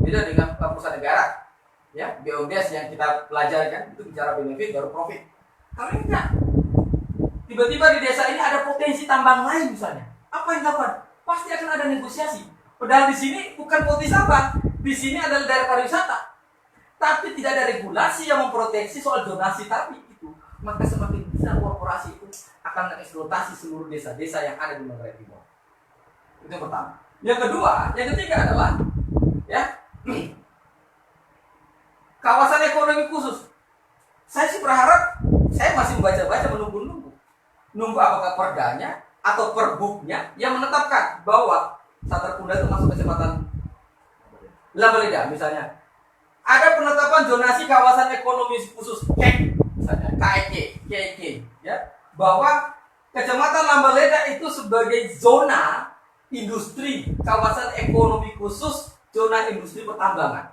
Beda dengan perusahaan negara, ya, BUMDes yang kita pelajari kan, itu bicara benefit baru profit. Kalau ini enggak, tiba-tiba di desa ini ada potensi tambang lain misalnya, apa yang dilakukan? pasti akan ada negosiasi. Padahal di sini bukan potensi apa, di sini adalah daerah pariwisata, tapi tidak ada regulasi yang memproteksi soal zonasi tadi itu. Maka semakin bisa korporasi itu akan mengeksploitasi seluruh desa-desa yang ada di Manggarai Timur. Itu yang pertama. Yang kedua, yang ketiga adalah ya kawasan ekonomi khusus. Saya sih berharap, saya masih membaca-baca, menunggu apakah perdanya atau perbuknya yang menetapkan bahwa Satar Kunda itu masuk kecamatan Lambaleda misalnya. Ada penetapan zonasi kawasan ekonomi khusus KEK, misalnya KEK, ya, bahwa kecamatan Lambaleda itu sebagai zona industri, kawasan ekonomi khusus, zona industri pertambangan.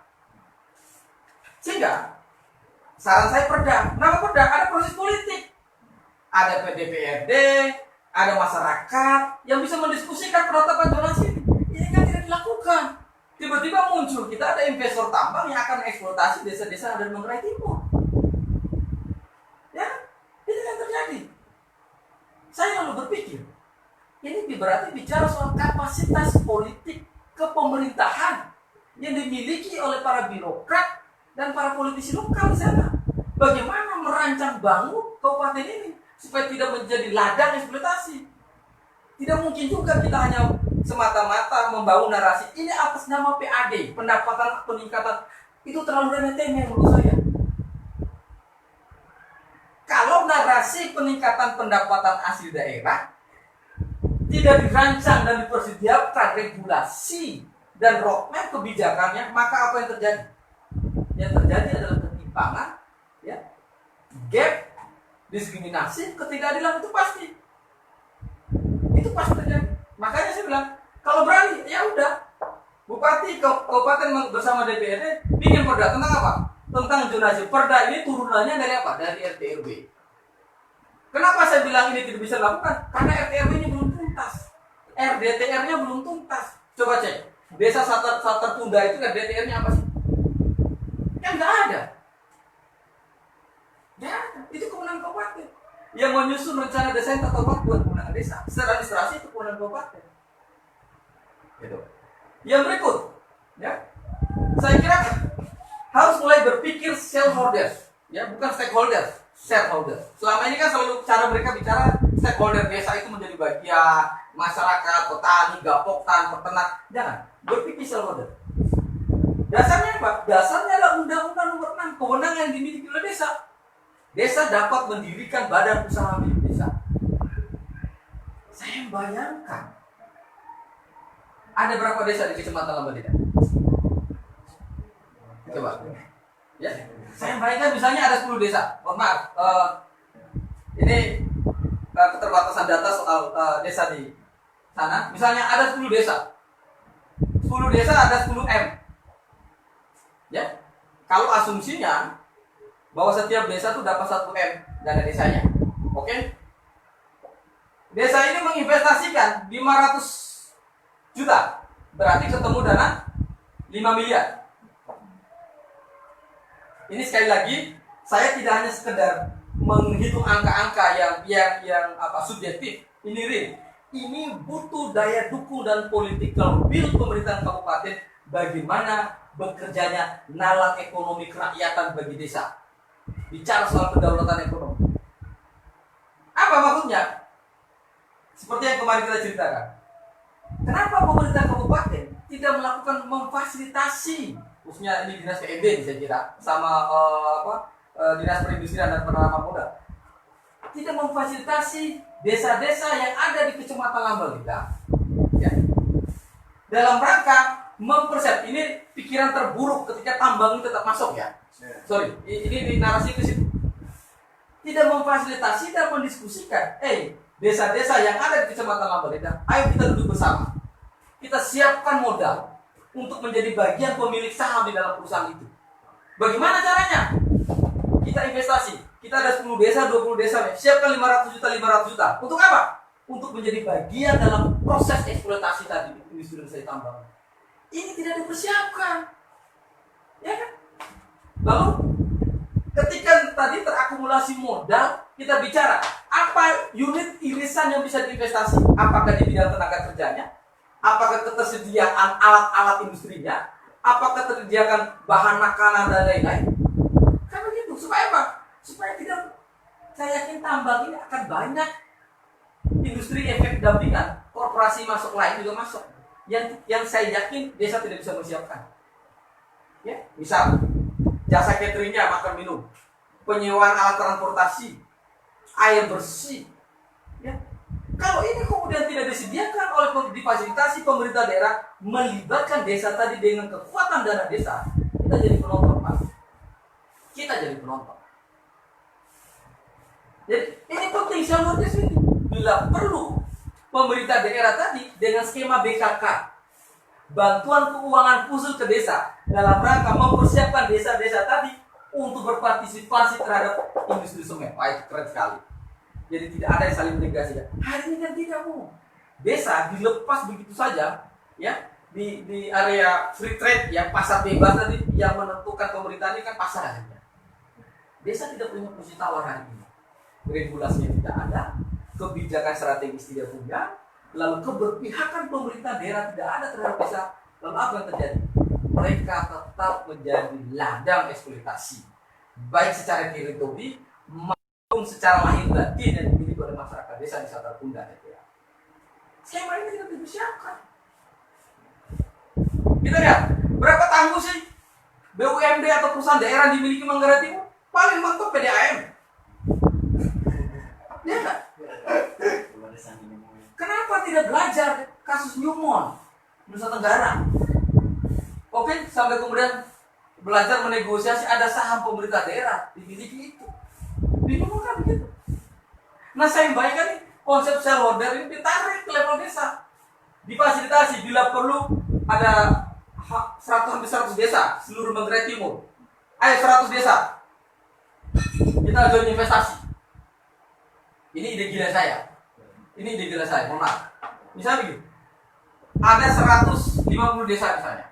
Sehingga saran saya perda. Kenapa perda? Ada proses politik, ada PDPRD, ada masyarakat yang bisa mendiskusikan penetapan zonasi. Ini kan tidak dilakukan. Tiba-tiba muncul, kita ada investor tambang yang akan eksploitasi desa-desa dan Manggarai Timur. Ya, itu yang terjadi. Saya lalu berpikir, ini berarti bicara soal kapasitas politik kepemerintahan yang dimiliki oleh para birokrat dan para politisi lokal di sana. Bagaimana merancang bangun kabupaten ini supaya tidak menjadi ladang eksploitasi. Tidak mungkin juga kita hanya semata-mata membangun narasi ini atas nama PAD, pendapatan peningkatan. Itu terlalu remeh-temeh menurut saya. Kalau narasi peningkatan pendapatan asli daerah tidak dirancang dan dipersediakan regulasi dan roadmap kebijakannya, maka apa yang terjadi? Yang terjadi adalah ketimpangan, ya, gap, diskriminasi, ketidakadilan itu pasti. Itu pasti terjadi. Makanya saya bilang, kalau berani, ya udah, bupati kabupaten bersama DPRD bikin perda tentang apa? Tentang zonasi. Perda ini turunannya dari apa? Dari RT RW. Kenapa saya bilang ini tidak bisa dilakukan? Karena RT RW ini belum tuntas, RDTR-nya belum tuntas. Coba cek, desa Satar Kunda itu RDTR-nya apa sih? Kan nggak ada. Ya, itu kewenangan kabupaten. Yang menyusun rencana desain tata ruang buat kewenangan desa. Secara administrasi itu kewenangan kabupaten. Gitu. Yang berikut, ya, saya kira harus mulai berpikir shareholders, ya, bukan stakeholders, shareholders. Selama ini kan selalu cara mereka bicara stakeholder desa itu menjadi bagian masyarakat, petani, gapoktan, peternak. Jangan berpikir shareholder. Dasarnya apa? Dasarnya adalah Undang-Undang Nomor 6, kewenangan yang dimiliki oleh desa. Desa dapat mendirikan badan usaha milik desa. Saya bayangkan ada berapa desa di Kecamatan Lambaleda? Coba. Ya, saya bayangkan misalnya ada 10 desa. Mohon maaf, ini keterbatasan data soal desa di sana. Misalnya ada 10 desa. 10 desa ada 10 M. Ya. Kalau asumsinya bahwa setiap desa itu dapat 1 M dana desanya. Oke? Desa ini menginvestasikan 500 juta. Berarti ketemu dana 5 miliar. Ini sekali lagi, saya tidak hanya sekedar menghitung angka-angka yang subjektif. Ini real. Ini butuh daya dukung dan political will pemerintahan kabupaten bagaimana bekerjanya nalar ekonomi kerakyatan bagi desa. Bicara soal kedaulatan ekonomi. Apa maksudnya? Seperti yang kemarin kita ceritakan. Kenapa pemerintah kabupaten tidak melakukan memfasilitasi, khususnya ini dinas PMB saya kira, sama dinas perindustrian dan penanaman modal, tidak memfasilitasi desa-desa yang ada di Kecamatan Lambaleda, ya, dalam rangka mempersiap. Ini pikiran terburuk ketika tambang ini tetap masuk, ya. Sorry, ini di narasi ke situ. Tidak memfasilitasi dan mendiskusikan, desa-desa yang ada di Kecamatan Lambaleda, ayo kita duduk bersama. Kita siapkan modal untuk menjadi bagian pemilik saham di dalam perusahaan itu. Bagaimana caranya? Kita investasi. Kita ada 10 desa, 20 desa, siapkan 500 juta. Untuk apa? Untuk menjadi bagian dalam proses eksploitasi tadi industri saya tambang. Ini tidak dipersiapkan. Ya kan? Lalu ketika tadi terakumulasi modal, kita bicara apa unit irisan yang bisa diinvestasi? Apakah di bidang tenaga kerjanya? Apakah ketersediaan alat-alat industrinya? Apakah terjadikan bahan makanan dan lain-lain? Kan begitu. Supaya apa? Supaya tidak, saya yakin tambang ini akan banyak industri efek dampingan, korporasi masuk lain juga masuk. Yang saya yakin desa tidak bisa mempersiapkan. Ya, misal jasa cateringnya, makan minum, penyewaan alat transportasi, air bersih. Ya. Kalau ini kemudian tidak disediakan oleh difasilitasi pemerintah daerah, melibatkan desa tadi dengan kekuatan dana desa, kita jadi penonton, Pak. Kita jadi penonton. Jadi ini penting seharusnya sih. Bila perlu pemerintah daerah tadi dengan skema BKK, bantuan keuangan khusus ke desa dalam rangka mempersiapkan desa-desa tadi untuk berpartisipasi terhadap industri semen. Wah, itu keren sekali. Jadi tidak ada yang saling menegasikan. Hari ini kan tidak mau. Desa dilepas begitu saja, ya, di area free trade, ya, pasar bebas tadi yang menentukan pemerintah ini kan pasar aja. Desa tidak punya posisi tawar hari ini. Regulasinya tidak ada, kebijakan strategis tidak punya, lalu keberpihakan pemerintah daerah tidak ada terhadap desa. Lalu apa yang terjadi? Mereka tetap menjadi ladang eksploitasi, baik secara teritori maupun secara lahir batin yang dimiliki oleh masyarakat desa di Sata Tunda. Skema ini tidak dipersiapkan. Kita lihat berapa tangguh sih BUMD atau perusahaan daerah dimiliki Manggarai Timur? Paling mentok PDAM. Ya enggak? Kenapa tidak belajar kasus Newmont Nusa Tenggara? Oke, sampai kemudian belajar menegosiasi ada saham pemerintah daerah dimiliki itu. Bingung kan begitu. Nah, saya bayangkan nih, konsep shareholder ini ditarik ke level desa. Difasilitasi bila perlu ada 100 desa seluruh Manggarai Timur. Ayo 100 desa. Kita join investasi. Ini ide gila saya. Ini ide gila saya, mohon maaf. Misalnya begini, ada 150 desa misalnya.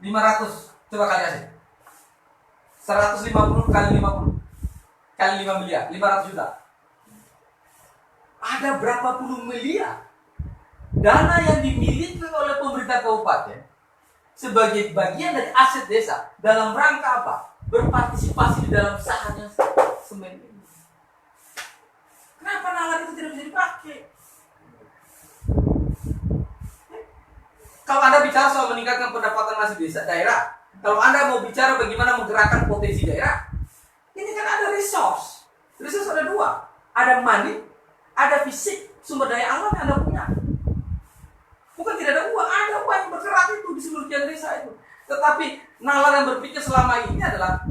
500, coba kali aja. 150 kali 50 kali 5 miliar, 500 juta. Ada berapa puluh miliar dana yang dimiliki oleh pemerintah kabupaten sebagai bagian dari aset desa dalam rangka apa? Berpartisipasi di dalam usahanya semen ini. Kenapa nalar itu tidak bisa dipakai? Kalau Anda bicara soal meningkatkan pendapatan hasil desa daerah, kalau Anda mau bicara bagaimana menggerakkan potensi daerah, ini kan ada resource. Resource ada dua, ada money, ada fisik, sumber daya alam yang Anda punya. Bukan tidak ada uang, ada uang yang bergerak itu di seluruh desa itu. Tetapi nalar yang berpikir selama ini adalah,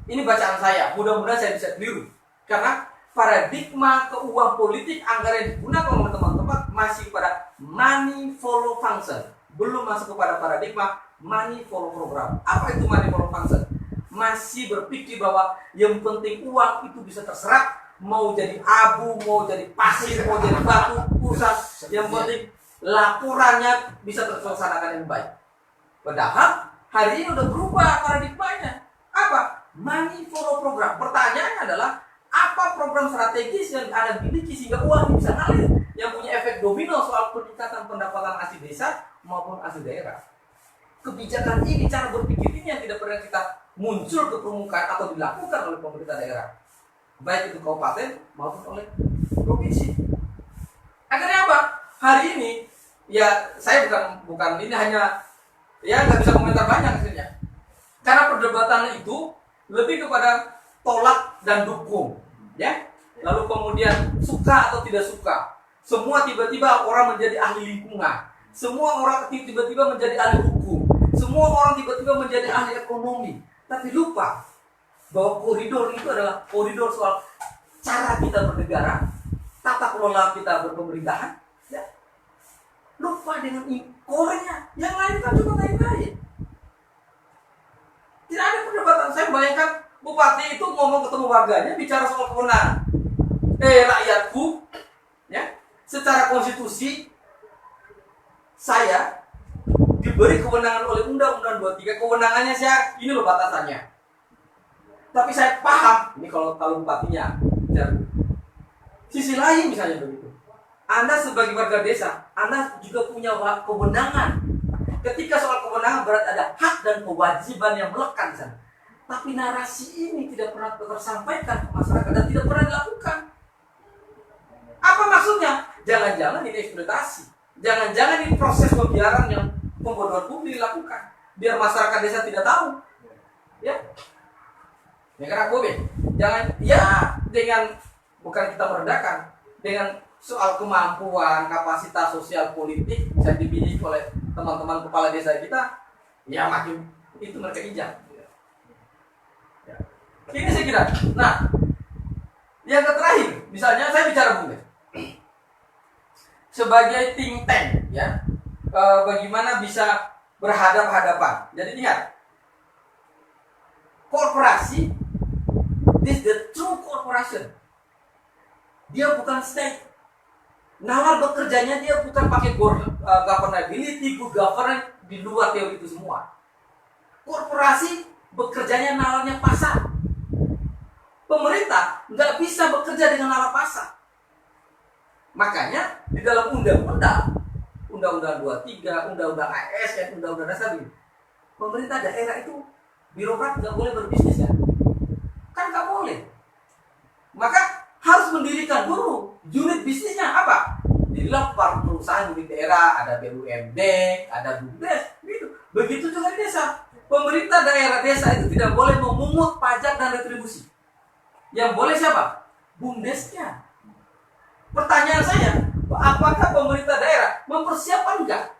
ini bacaan saya, mudah-mudahan saya bisa keliru, karena paradigma keuangan politik anggaran yang digunakan oleh teman-teman masih pada money follow function, belum masuk kepada paradigma money follow program. Apa itu money follow function? Masih berpikir bahwa yang penting uang itu bisa terserap, mau jadi abu, mau jadi pasir, mau jadi batu, pusat, yang penting laporannya bisa terlaksanakan yang baik. Padahal hari ini udah berubah paradigmanya. Apa? Money follow program. Pertanyaannya adalah, apa program strategis yang Anda miliki sehingga uang ini bisa ngalir, yang punya efek domino soal peningkatan pendapatan asli desa maupun asli daerah. Kebijakan ini, cara berpikir ini yang tidak pernah kita muncul ke permukaan atau dilakukan oleh pemerintah daerah, baik itu kabupaten maupun oleh provinsi. Akhirnya apa? Hari ini, ya saya bukan ini hanya, ya nggak bisa komentar banyak akhirnya. Karena perdebatan itu lebih kepada tolak dan dukung, ya. Lalu kemudian suka atau tidak suka. Semua tiba-tiba orang menjadi ahli lingkungan. Semua orang tiba-tiba menjadi ahli hukum. Semua orang tiba-tiba menjadi ahli ekonomi. Tapi lupa bahwa koridor itu adalah koridor soal cara kita bernegara, tata kelola kita berpemerintahan. Ya. Lupa dengan core-nya. Yang lain kan juga lain-lain. Tidak ada perdebatan. Saya bayangkan bupati itu ngomong ketemu warganya, bicara soal kewenangan. Rakyatku, ya, secara konstitusi saya diberi kewenangan oleh Undang-Undang 23. Kewenangannya saya, ini loh batasannya. Tapi saya paham, ini kalau bupatinya. Sisi lain misalnya begitu. Anda sebagai warga desa, Anda juga punya kewenangan. Ketika soal kewenangan berarti ada hak dan kewajiban yang melekat di sana. Tapi narasi ini tidak pernah tersampaikan ke masyarakat dan tidak pernah dilakukan. Apa maksudnya? Jangan-jangan ini eksploitasi. Jangan-jangan ini proses pembiaran yang pembodohan publik dilakukan. Biar masyarakat desa tidak tahu. Ya. Ya kan Bobe? Jangan ya dengan bukan kita merendahkan, dengan soal kemampuan, kapasitas sosial politik bisa dimiliki oleh teman-teman kepala desa kita, ya makin itu mereka injak. Ya. Ini saya kira. Nah, yang terakhir, misalnya saya bicara Bung sebagai think tank, ya, bagaimana bisa berhadap-hadapan. Jadi ingat, korporasi, this the true corporation. Dia bukan state. Nalar bekerjanya dia bukan pakai governability, good governance di luar teori itu semua. Korporasi bekerjanya nalarnya pasar. Pemerintah nggak bisa bekerja dengan nalar pasar. Makanya di dalam undang-undang 23, undang-undang ASN, undang-undang dasar ini, pemerintah daerah itu birokrat nggak boleh berbisnis kan nggak boleh. Maka harus mendirikan dulu unit bisnisnya apa? Dirilah perusahaan unit daerah, ada BUMD, ada BUMDes, gitu. Begitu juga di desa. Pemerintah daerah desa itu tidak boleh memungut pajak dan retribusi. Yang boleh siapa? BUMDesnya. Pertanyaan saya, apakah pemerintah daerah mempersiapkan enggak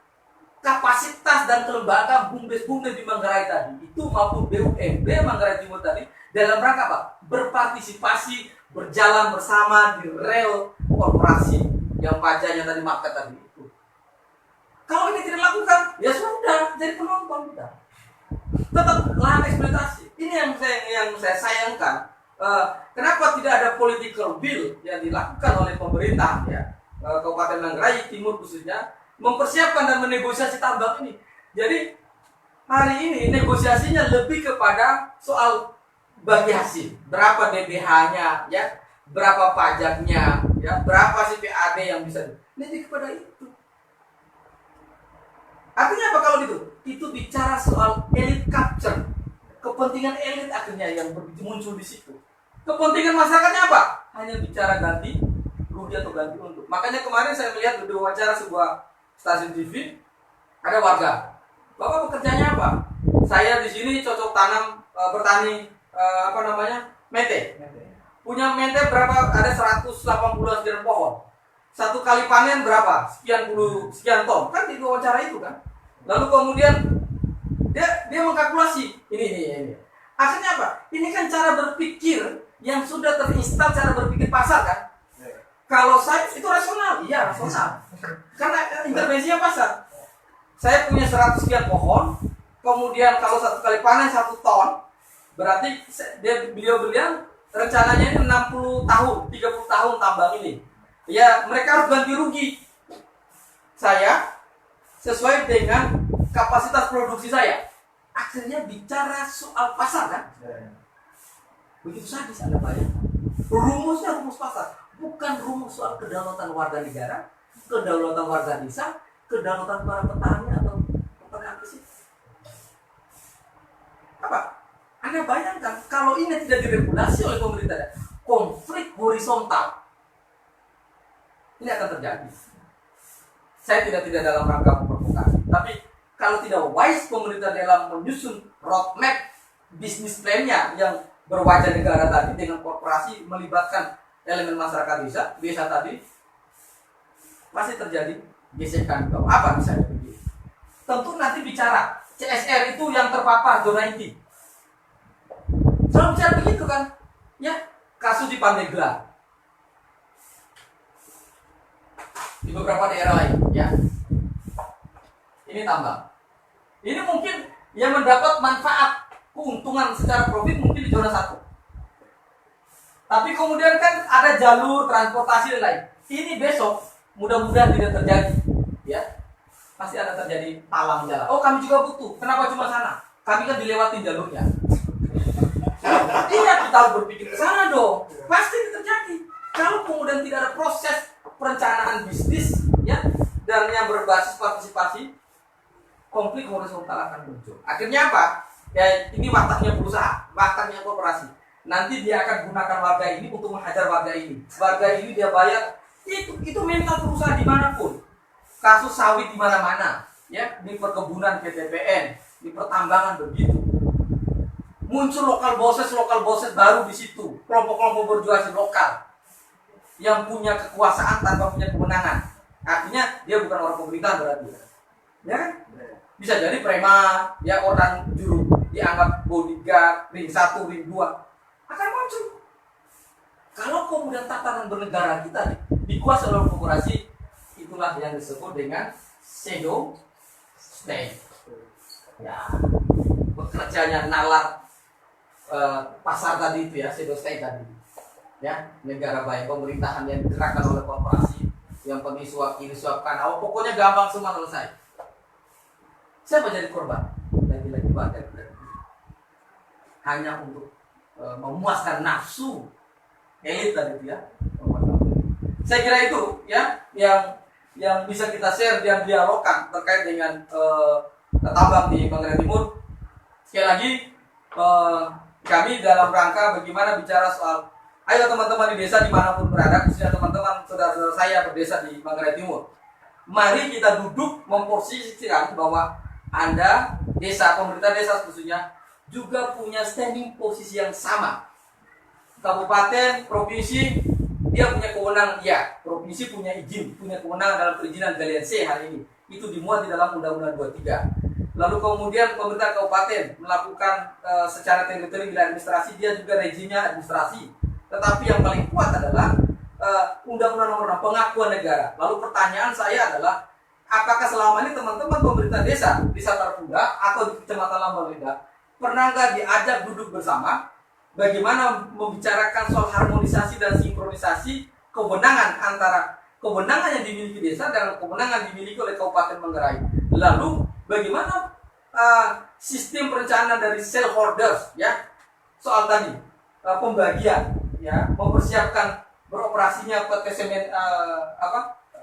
kapasitas dan kelembagaan BUMDes di Manggarai tadi itu maupun BUMD Manggarai Timur tadi dalam rangka apa? Berpartisipasi, berjalan bersama di rel korporasi yang pajaknya tadi market tadi itu. Kalau ini tidak dilakukan, ya sudah jadi penonton kita. Tetap lahan eksploitasi. Ini yang saya sayangkan. Kenapa tidak ada political will yang dilakukan oleh pemerintah ya Kabupaten Manggarai Timur khususnya mempersiapkan dan menegosiasi tambang ini. Jadi hari ini negosiasinya lebih kepada soal bagi hasil, berapa DBH-nya ya, berapa pajaknya ya, berapa sih PAD yang bisa lebih kepada itu. Artinya apa kalau gitu? Itu bicara soal elite capture, kepentingan elit akhirnya yang muncul di situ. Kepentingan masyarakatnya apa? Hanya bicara ganti rugi atau ganti untung. Makanya kemarin saya melihat di wawancara sebuah stasiun TV, ada warga. Bapak bekerjanya apa? Saya di sini cocok tanam bertani mente. Punya mente berapa? Ada 180 sekian pohon. Satu kali panen berapa? Sekian ton. Kan di wawancara itu kan. Lalu kemudian dia mengkalkulasi ini. Akhirnya apa? Ini kan cara berpikir yang sudah terinstal cara berpikir pasar kan. Kalau saya itu rasional, iya rasional. Karena intervensinya pasar. Saya punya 100 sekian pohon, kemudian kalau satu kali panen 1 ton, berarti beliau rencananya ini 60 tahun, 30 tahun tambang ini. Ya mereka harus ganti rugi. Saya sesuai dengan kapasitas produksi saya. Akhirnya bicara soal pasar kan? Begitu sadis Anda bayangkan. Rumusnya rumus pasar, bukan rumus soal kedaulatan warga negara, kedaulatan warga desa, kedaulatan para petani atau peternak di situ. Apa? Anda bayangkan kalau ini tidak diregulasi oleh pemerintah, konflik horizontal ini akan terjadi. Saya tidak dalam rangka memprovokasi, tapi kalau tidak wise pemerintah dalam menyusun roadmap bisnis plan-nya yang berwajah negara tadi dengan korporasi melibatkan elemen masyarakat desa tadi, pasti terjadi gesekan. Apa misalnya begitu? Tentu nanti bicara CSR itu yang terpapar zona inti. Selalu bicara begitu kan? Ya, kasus di Pandeglang. Di beberapa daerah lain, ya. Ini tambang. Ini mungkin yang mendapat manfaat keuntungan secara profit mungkin di zona 1. Tapi kemudian kan ada jalur transportasi dan lain. Ini besok mudah-mudahan tidak terjadi, ya. Pasti ada terjadi talang jalan. Oh, kami juga butuh. Kenapa cuma sana? Kami kan dilewati jalurnya. Iya, kita harus berpikir ke sana dong. Pasti ini terjadi. Kalau kemudian tidak ada proses perencanaan bisnis ya dan yang berbasis partisipasi, konflik horizontal akan muncul. Akhirnya apa? Ya ini wataknya perusahaan, wataknya korporasi. Nanti dia akan gunakan warga ini untuk menghajar warga ini. Warga ini dia bayar. Itu mental perusahaan dimanapun. Kasus sawit di mana-mana, ya di perkebunan PTPN, di pertambangan begitu. Muncul lokal bosses baru di situ, kelompok-kelompok berjualan lokal yang punya kekuasaan tanpa punya kewenangan. Artinya dia bukan orang pemerintahan berarti, ya kan? Bisa jadi preman, ya orang juru dianggap bodyguard, ring 1, ring 2 akan muncul. Kalau kemudian tatanan bernegara kita dikuasai oleh korporasi, itulah yang disebut dengan shadow state. Ya, bekerjanya nalar pasar tadi itu ya, shadow state tadi. Ya, negara baik pemerintahan yang digerakkan oleh korporasi, yang penting suap kiri suap kanan, pokoknya gampang semua selesai. Siapa jadi korban? Lagi-lagi warga hanya untuk memuaskan nafsu elit tadi itu ya. Saya kira itu ya yang bisa kita share dan dialogkan terkait dengan tambang di Manggarai Timur. Sekali lagi kami dalam rangka bagaimana bicara soal ayo teman-teman di desa dimanapun berada, khususnya teman-teman saudara-saudara saya berdesa di Manggarai Timur, mari kita duduk memposisikan bahwa Anda desa, pemerintah desa khususnya juga punya standing posisi yang sama. Kabupaten, provinsi, dia punya kewenangan, ya, provinsi punya izin, punya kewenangan dalam perizinan galian C hari ini. Itu dimuat di dalam Undang-Undang 23. Lalu kemudian pemerintah kabupaten melakukan secara teritori wilayah administrasi, dia juga rezimnya administrasi. Tetapi yang paling kuat adalah Undang-Undang Nomor 6 pengakuan negara. Lalu pertanyaan saya adalah, apakah selama ini teman-teman pemerintah desa di Satarpura atau di Kecamatan Lambalinda pernah nggak diajak duduk bersama bagaimana membicarakan soal harmonisasi dan sinkronisasi kewenangan antara kewenangan yang dimiliki desa dengan kewenangan dimiliki oleh Kabupaten Manggarai. Lalu bagaimana sistem perencanaan dari stakeholders ya soal tadi pembagian ya mempersiapkan beroperasinya PT semen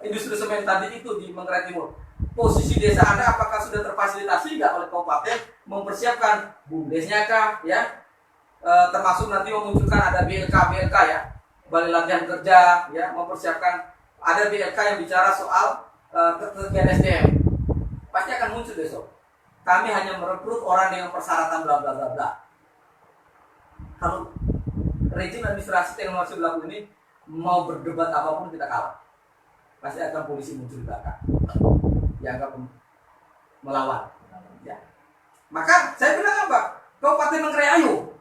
industri semen tadi itu di Manggarai Timur. Posisi desa Anda apakah sudah terfasilitasi nggak oleh kabupaten mempersiapkan bumdesnya kah ya? Termasuk nanti memunculkan ada BLK ya, Balai Latihan Kerja ya, mempersiapkan ada BLK yang bicara soal ketersediaan SDM. Pasti akan muncul besok. Kami hanya merekrut orang dengan persyaratan bla bla bla bla. Kalau rezim administrasi teknologi berlaku ini mau berdebat apapun kita kalah. Pasti akan polisi muncul di belakang. Dianggap melawan. Ya. Maka saya bilang apa? Kabupaten Manggarai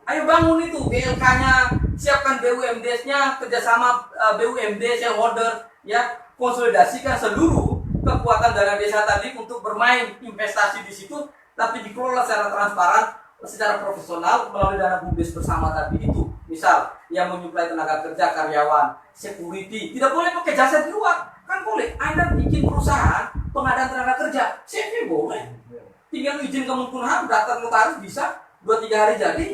ayo bangun itu BLK-nya, siapkan BUMD-nya, kerjasama BUMD, shareholder, ya konsolidasikan seluruh kekuatan dana desa tadi untuk bermain investasi di situ, tapi dikelola secara transparan, secara profesional melalui dana BUMDes bersama tadi itu. Misal yang menyuplai tenaga kerja, karyawan, security, tidak boleh pakai jasa di luar. Kan boleh, Anda bikin perusahaan pengadaan tenaga kerja, CV boleh. Tinggal izin Kemenkumham, daftar notaris bisa 2-3 hari jadi.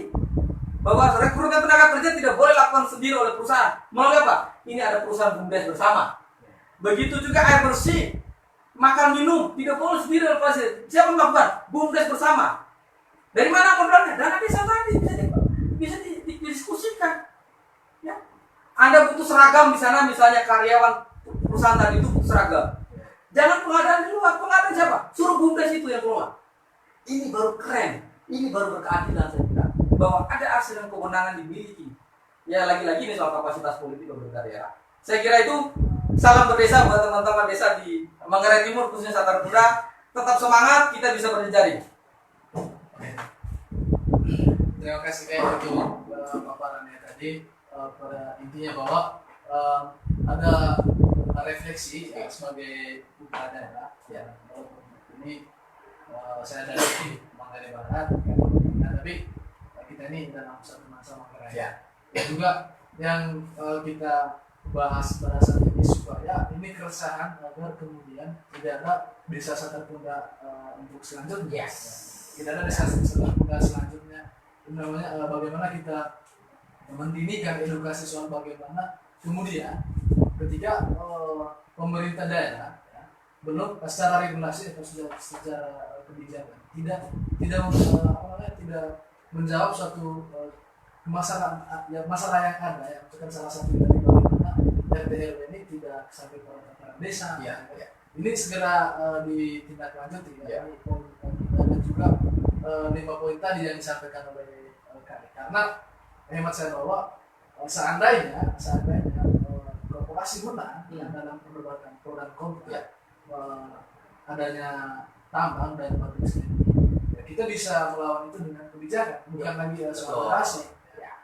Bahwa rekrutmen tenaga kerja tidak boleh lakukan sendiri oleh perusahaan. Melalui apa? Ini ada perusahaan BUMDes bersama. Begitu juga air bersih, makan minum tidak boleh sendiri oleh perusahaan. Siapa melakukan? BUMDes bersama. Dari mana modalnya? Dana desa tadi bisa didiskusikan. Ya. Anda butuh seragam di sana, misalnya karyawan perusahaan tadi itu butuh seragam. Jangan pengadaan di luar. Pengadaan siapa? Suruh BUMDes itu yang keluar. Ini baru keren. Ini baru berkeadilan saya kira. Bahwa ada akses dan kewenangan dimiliki. Ya lagi-lagi ini soal kapasitas politik pemerintah daerah. Saya kira itu salam berdesa buat teman-teman desa di Manggarai Timur khususnya Satarpura. Tetap semangat, kita bisa berjejaring. Terima kasih kayak itu paparannya tadi pada intinya bahwa ada refleksi ya, sebagai putra daerah ya ini saya dari Manggarai Barat nah, tapi kita ini dalam satu masa Manggarai ya. Juga yang kita bahas pada saat ini supaya ini keresahan agar kemudian tidak ada desa Satarpura untuk selanjutnya tidak ada desa Satarpura selanjutnya namanya bagaimana kita mendinikan edukasi soal bagaimana kemudian ketika pemerintah daerah ya, belum secara regulasi atau secara kebijakan tidak menjawab suatu masalah yang ada ya, itu kan salah satu dari bagaimana RT RW ini tidak sampai pada tataran desa. Ya, ya. Ini segera ditindaklanjuti ya. Ya. Dan juga 5 poin tadi yang disampaikan oleh Kak. Karena hemat saya bahwa seandainya korporasi menang dalam perdebatan pro dan kontra adanya tambang dan pabrik semen, ya kita bisa melawan itu dengan kebijakan, bukan lagi soal korporasi.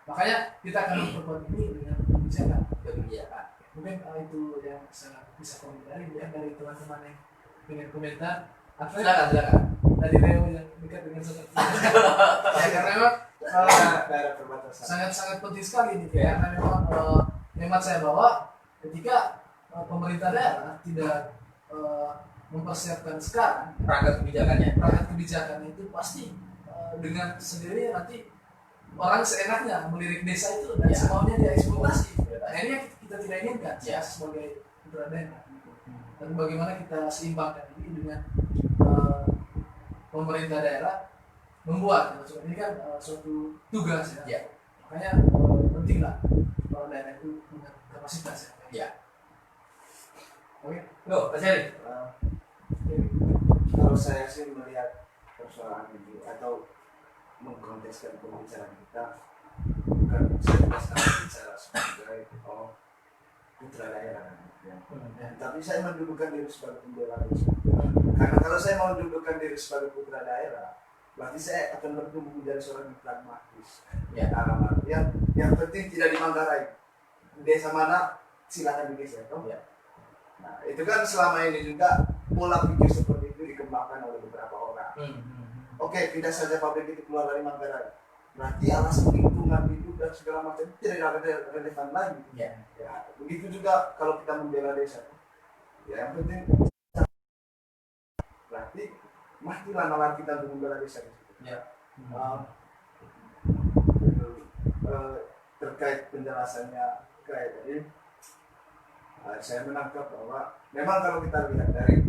Makanya kita akan memperkuat ini dengan kebijakan. Mungkin itu yang saya bisa komentari. Mungkin dari teman-teman yang ingin komentar. Silakan. Dari Reo yang dekat dengan seperti ya, karena memang sangat penting sekali ini. Karena memang hemat saya bahwa ketika pemerintah daerah tidak mempersiapkan sekarang Perangkat kebijakannya itu pasti dengan sendirinya nanti orang seenaknya melirik desa itu dan semaunya dia eksploitasi. Akhirnya kita tidak inginkan sebagai putra daerah. Dan bagaimana kita seimbangkan ini dengan pemerintah daerah membuat ini kan suatu tugas ya. Makanya pentinglah kalau daerah itu punya kapasitas ya. Oke. Loh, Pak Seri. Kalau saya sih melihat persoalan ini atau mengkontekskan pembicaraan kita, bukan saya tidak sekarang bicara sebagai putra daerah, tapi saya mendudukan diri sebagai pembela desa. Karena kalau saya mau mendudukan diri sebagai putra daerah, berarti saya akan bertumbuh menjadi seorang yang pragmatis. Dalam artian yang penting tidak di Manggarai, desa mana silakan digeser. Nah, itu kan selama ini juga pola pikir seperti itu dikembangkan oleh beberapa orang. Oke, tidak saja pabrik itu keluar dari Manggarai, berarti alasan lingkungan hidup dan segala macam tidak ada relevan lagi. Ya, begitu juga kalau kita membela desa. Ya, yang penting berarti matilah nalar kita untuk membela desa. Terkait penjelasannya kayak tadi, saya menangkap bahwa memang kalau kita lihat dari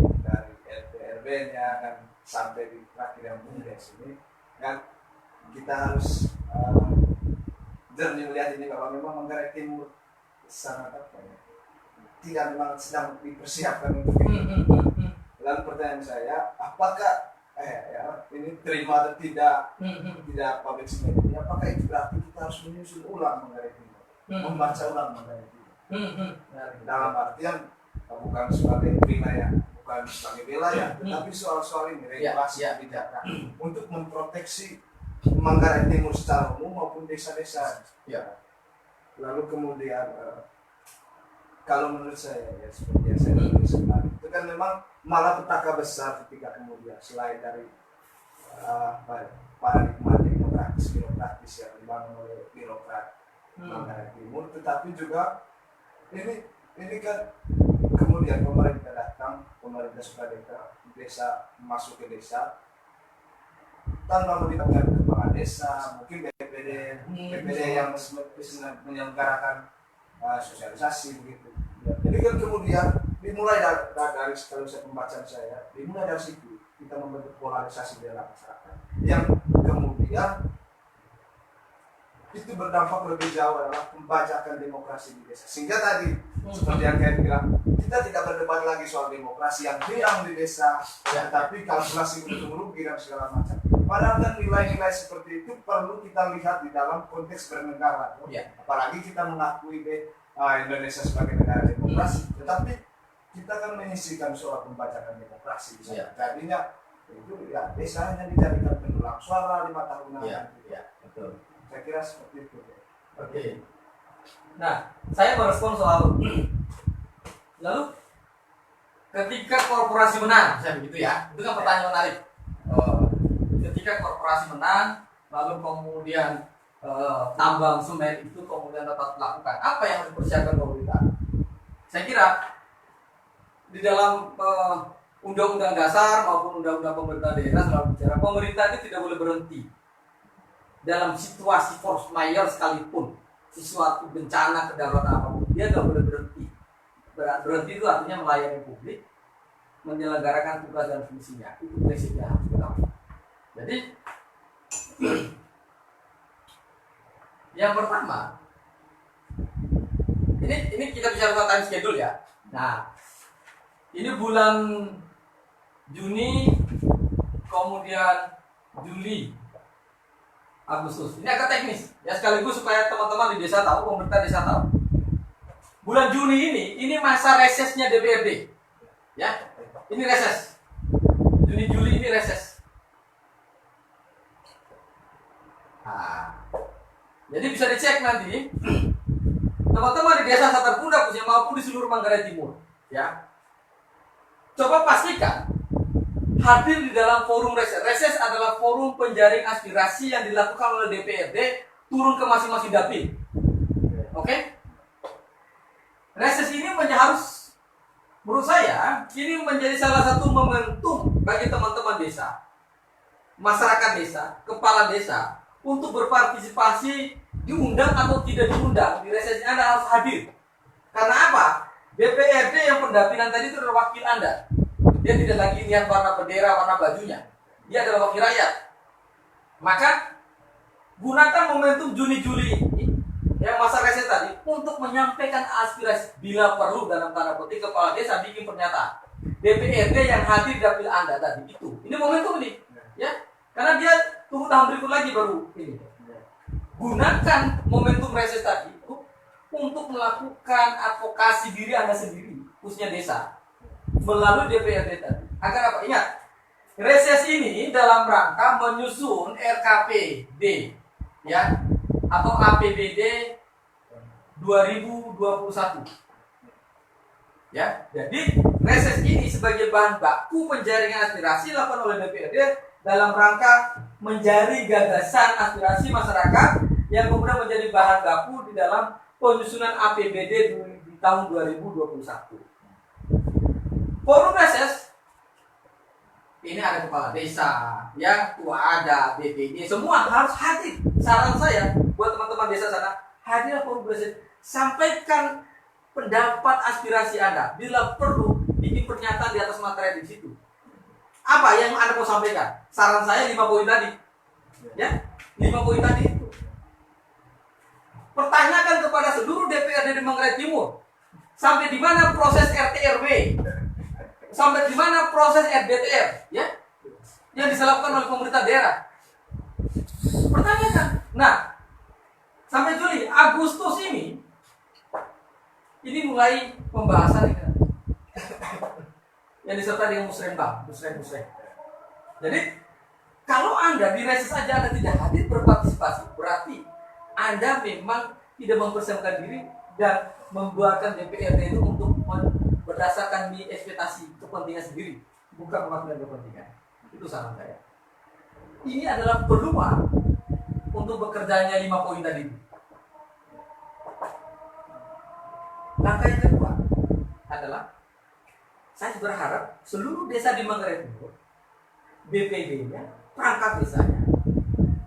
RT RW-nya kan sampai di terakhir yang BUMDes ini kan kita harus jernih melihat ini bahwa memang Manggarai Timur sangat tidak memang sedang dipersiapkan untuk itu. Lalu pertanyaan saya, apakah ini terima atau tidak pabrik semen ini, apakah itu berarti kita harus menyusun ulang Manggarai Timur, membaca ulang Manggarai Timur? Dalam artian bukan sebagai wilayah, bukan sebagai wilayah, tetapi soal-soal ini regulasi kebijakan untuk memproteksi Manggarai Timur secara umum maupun desa-desa. Lalu kemudian kalau menurut saya ya seperti yang saya tulis kemarin, itu kan memang malah petaka besar ketika kemudian selain dari paradigma birokratis yang dibangun oleh birokrat Manggarai Timur, tetapi juga ini kan kemudian pemerintah datang, pemerintah Sukadeka desa masuk ke desa tanpa melibatkan kepala desa, mungkin BPD yang menyelenggarakan sosialisasi begitu. Jadi kan kemudian dimulai dari kalau saya pembacaan saya, dimulai dari situ kita membentuk polarisasi di dalam masyarakat yang kemudian itu berdampak lebih jauh adalah pembajakan demokrasi di desa. Sehingga tadi seperti yang Ken bilang, kita tidak berdebat lagi soal demokrasi yang hilang di desa, tetapi kalkulasi untung rugi dan segala macam. Padahal kan nilai-nilai seperti itu perlu kita lihat di dalam konteks bernegara. Apalagi kita mengakui Indonesia sebagai negara demokrasi, tetapi kita kan menyisihkan soal pembajakan demokrasi. Jadinya itu desa hanya dijadikan pendulang suara 5 tahunan. Betul. Saya kira seperti itu. Oke. Nah, saya merespon soal lalu ketika korporasi menang, saya begitu ya, itu kan pertanyaan menarik. Ketika korporasi menang, lalu kemudian tambang semen itu kemudian tetap dilakukan, apa yang harus dipersiapkan pemerintah? Saya kira di dalam undang-undang dasar maupun undang-undang pemerintah daerah selalu bicara pemerintah itu tidak boleh berhenti dalam situasi force majeure sekalipun, sesuatu bencana kedaruratan apapun, dia tidak boleh berhenti Berhenti itu artinya melayani publik, menyelenggarakan tugas dan fungsinya. Itu prinsip yang harus kita. Jadi yang pertama, ini kita bicara tentang time schedule ya. Nah, ini bulan Juni, kemudian Juli, Agustus. Ini agak teknis ya, sekaligus supaya teman-teman di desa tahu, pemerintah desa tahu. Bulan Juni ini masa resesnya DPRD. Ya, ini reses. Juni Juli ini reses. Nah, jadi bisa dicek nanti teman-teman di desa Satar Bunda khususnya maupun di seluruh Manggarai Timur. Ya, coba pastikan hadir di dalam forum reses. Reses adalah forum penjaring aspirasi yang dilakukan oleh DPRD turun ke masing-masing dapil. Oke? Reses ini harus, menurut saya, ini menjadi salah satu momentum bagi teman-teman desa, masyarakat desa, kepala desa, untuk berpartisipasi, diundang atau tidak diundang, di reses Anda harus hadir. Karena apa? DPRD yang pendampingan tadi itu adalah wakil Anda. Dia tidak lagi lihat warna bendera, warna bajunya. Dia adalah wakil rakyat. Maka gunakan momentum Juni-Juli ini, yang masa reses tadi, untuk menyampaikan aspirasi. Bila perlu dalam tanda petik kepala desa bikin pernyataan. DPRD yang hadir dapil Anda tadi itu. Ini momentum ini, ya. Karena dia tunggu tahun berikut lagi baru ini. Gunakan momentum reses tadi itu untuk melakukan advokasi diri Anda sendiri, khususnya desa, melalui DPRD tadi. Agar apa? Ingat, reses ini dalam rangka menyusun RKPD, ya, atau APBD 2021. Ya, jadi reses ini sebagai bahan baku penjaringan aspirasi dilakukan oleh DPRD dalam rangka menjaring gagasan aspirasi masyarakat yang kemudian menjadi bahan baku di dalam penyusunan APBD di tahun 2021. Forum reses ini ada kepala desa, ya, tua ada, BPD, semua harus hadir. Saran saya buat teman-teman desa sana, hadirlah forum reses, sampaikan pendapat aspirasi Anda. Bila perlu, bikin pernyataan di atas materi di situ. Apa yang Anda mau sampaikan? Saran saya 5 poin tadi. Ya, 5 poin tadi itu. Pertanyakan kepada seluruh DPRD di Manggarai Timur, sampai di mana proses RT/RW, sampai di mana proses RDTR, ya, yang dilakukan oleh pemerintah daerah. Pertanyakan. Nah, sampai Juli, Agustus ini mulai pembahasan ini, yang disertai dengan musrembang. Jadi, kalau Anda di reses saja Anda tidak hadir berpartisipasi, berarti Anda memang tidak mempersiapkan diri dan membuatkan DPRD itu untuk berdasarkan ekspektasi kepentingan sendiri, bukan mewakili kepentingan. Itu saran saya. Ini adalah peluang untuk bekerjanya 5 poin tadi. Langkah yang kedua adalah saya berharap seluruh desa di Manggarai Timur, BPD-nya, perangkat desanya,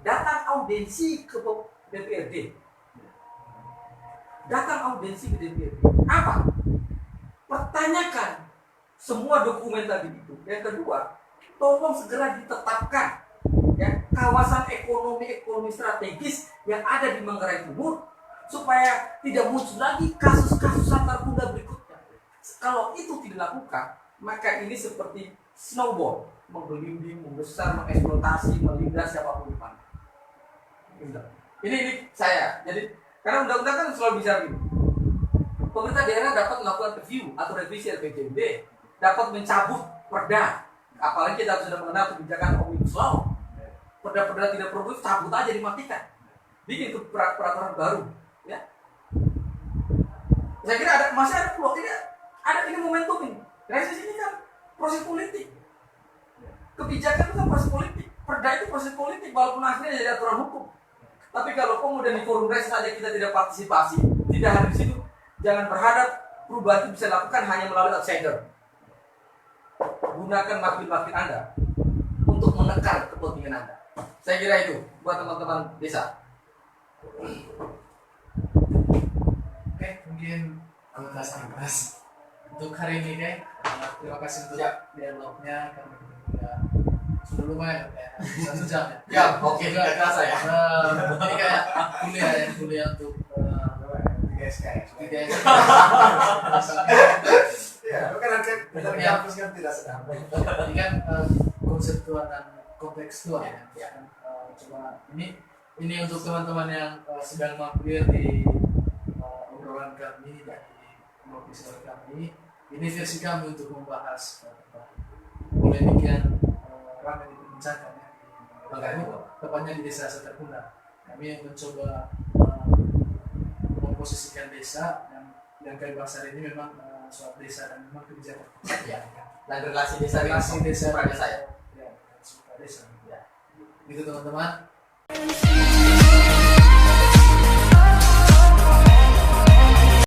datang audiensi ke DPRD. Datang audiensi ke DPRD. Apa? Pertanyakan semua dokumen tadi itu. Yang kedua, tolong segera ditetapkan, ya, kawasan ekonomi strategis yang ada di Manggarai Timur supaya tidak muncul lagi kasus-kasus Satar Bunda berikutnya. Kalau itu tidak dilakukan, maka ini seperti snowball, menggelinding, membesar, mengeksploitasi, melindas siapapun di mana. Ini saya. Jadi karena undang-undang kan selalu bisa begini. Pemerintah daerah dapat melakukan review atau revisi RPJMD, dapat mencabut perda. Apalagi kita sudah mengenal kebijakan Omnibus Law. Perda-perda tidak produktif cabut aja, dimatikan. Bikin peraturan baru, ya. Saya kira masih ada peluang, ini momentum ini. Reses ini kan proses politik. Kebijakan itu kan proses politik. Perda itu proses politik walaupun akhirnya jadi aturan hukum. Tapi kalau kemudian di forum reses saja kita tidak partisipasi, tidak hadir di situ, jangan berharap perubahan itu bisa dilakukan hanya melalui outsider. Gunakan wakil-wakil Anda untuk menekan kepentingan Anda. Saya kira itu buat teman-teman desa. Oke, mungkin anggota Seknas untuk hari ini Kay, terima kasih untuk dialognya karena sudah lumayan ya, 1 jam ya. Ya, oke, tidak kerasa ya. Ini kayak kuliah untuk SKS. Ya, bukan dari kampus kan tidak sedang. ini kan konseptual dan kontekstual ya. Cuma ini untuk teman-teman yang sedang mampir di obrolan kami dan di episode kami. Ini versi kami untuk membahas polemik yang ramai diperbincangkan ya. Makanya tepatnya di desa Seterkunda. Kami mencoba memposisikan desa yang Kai Basar ini memang suatu desa dan memang kebijakan. Ya. Dan relasi desa dengan Relasi desa supra desa ya. Ya, supra desa. Ya. Itu teman-teman.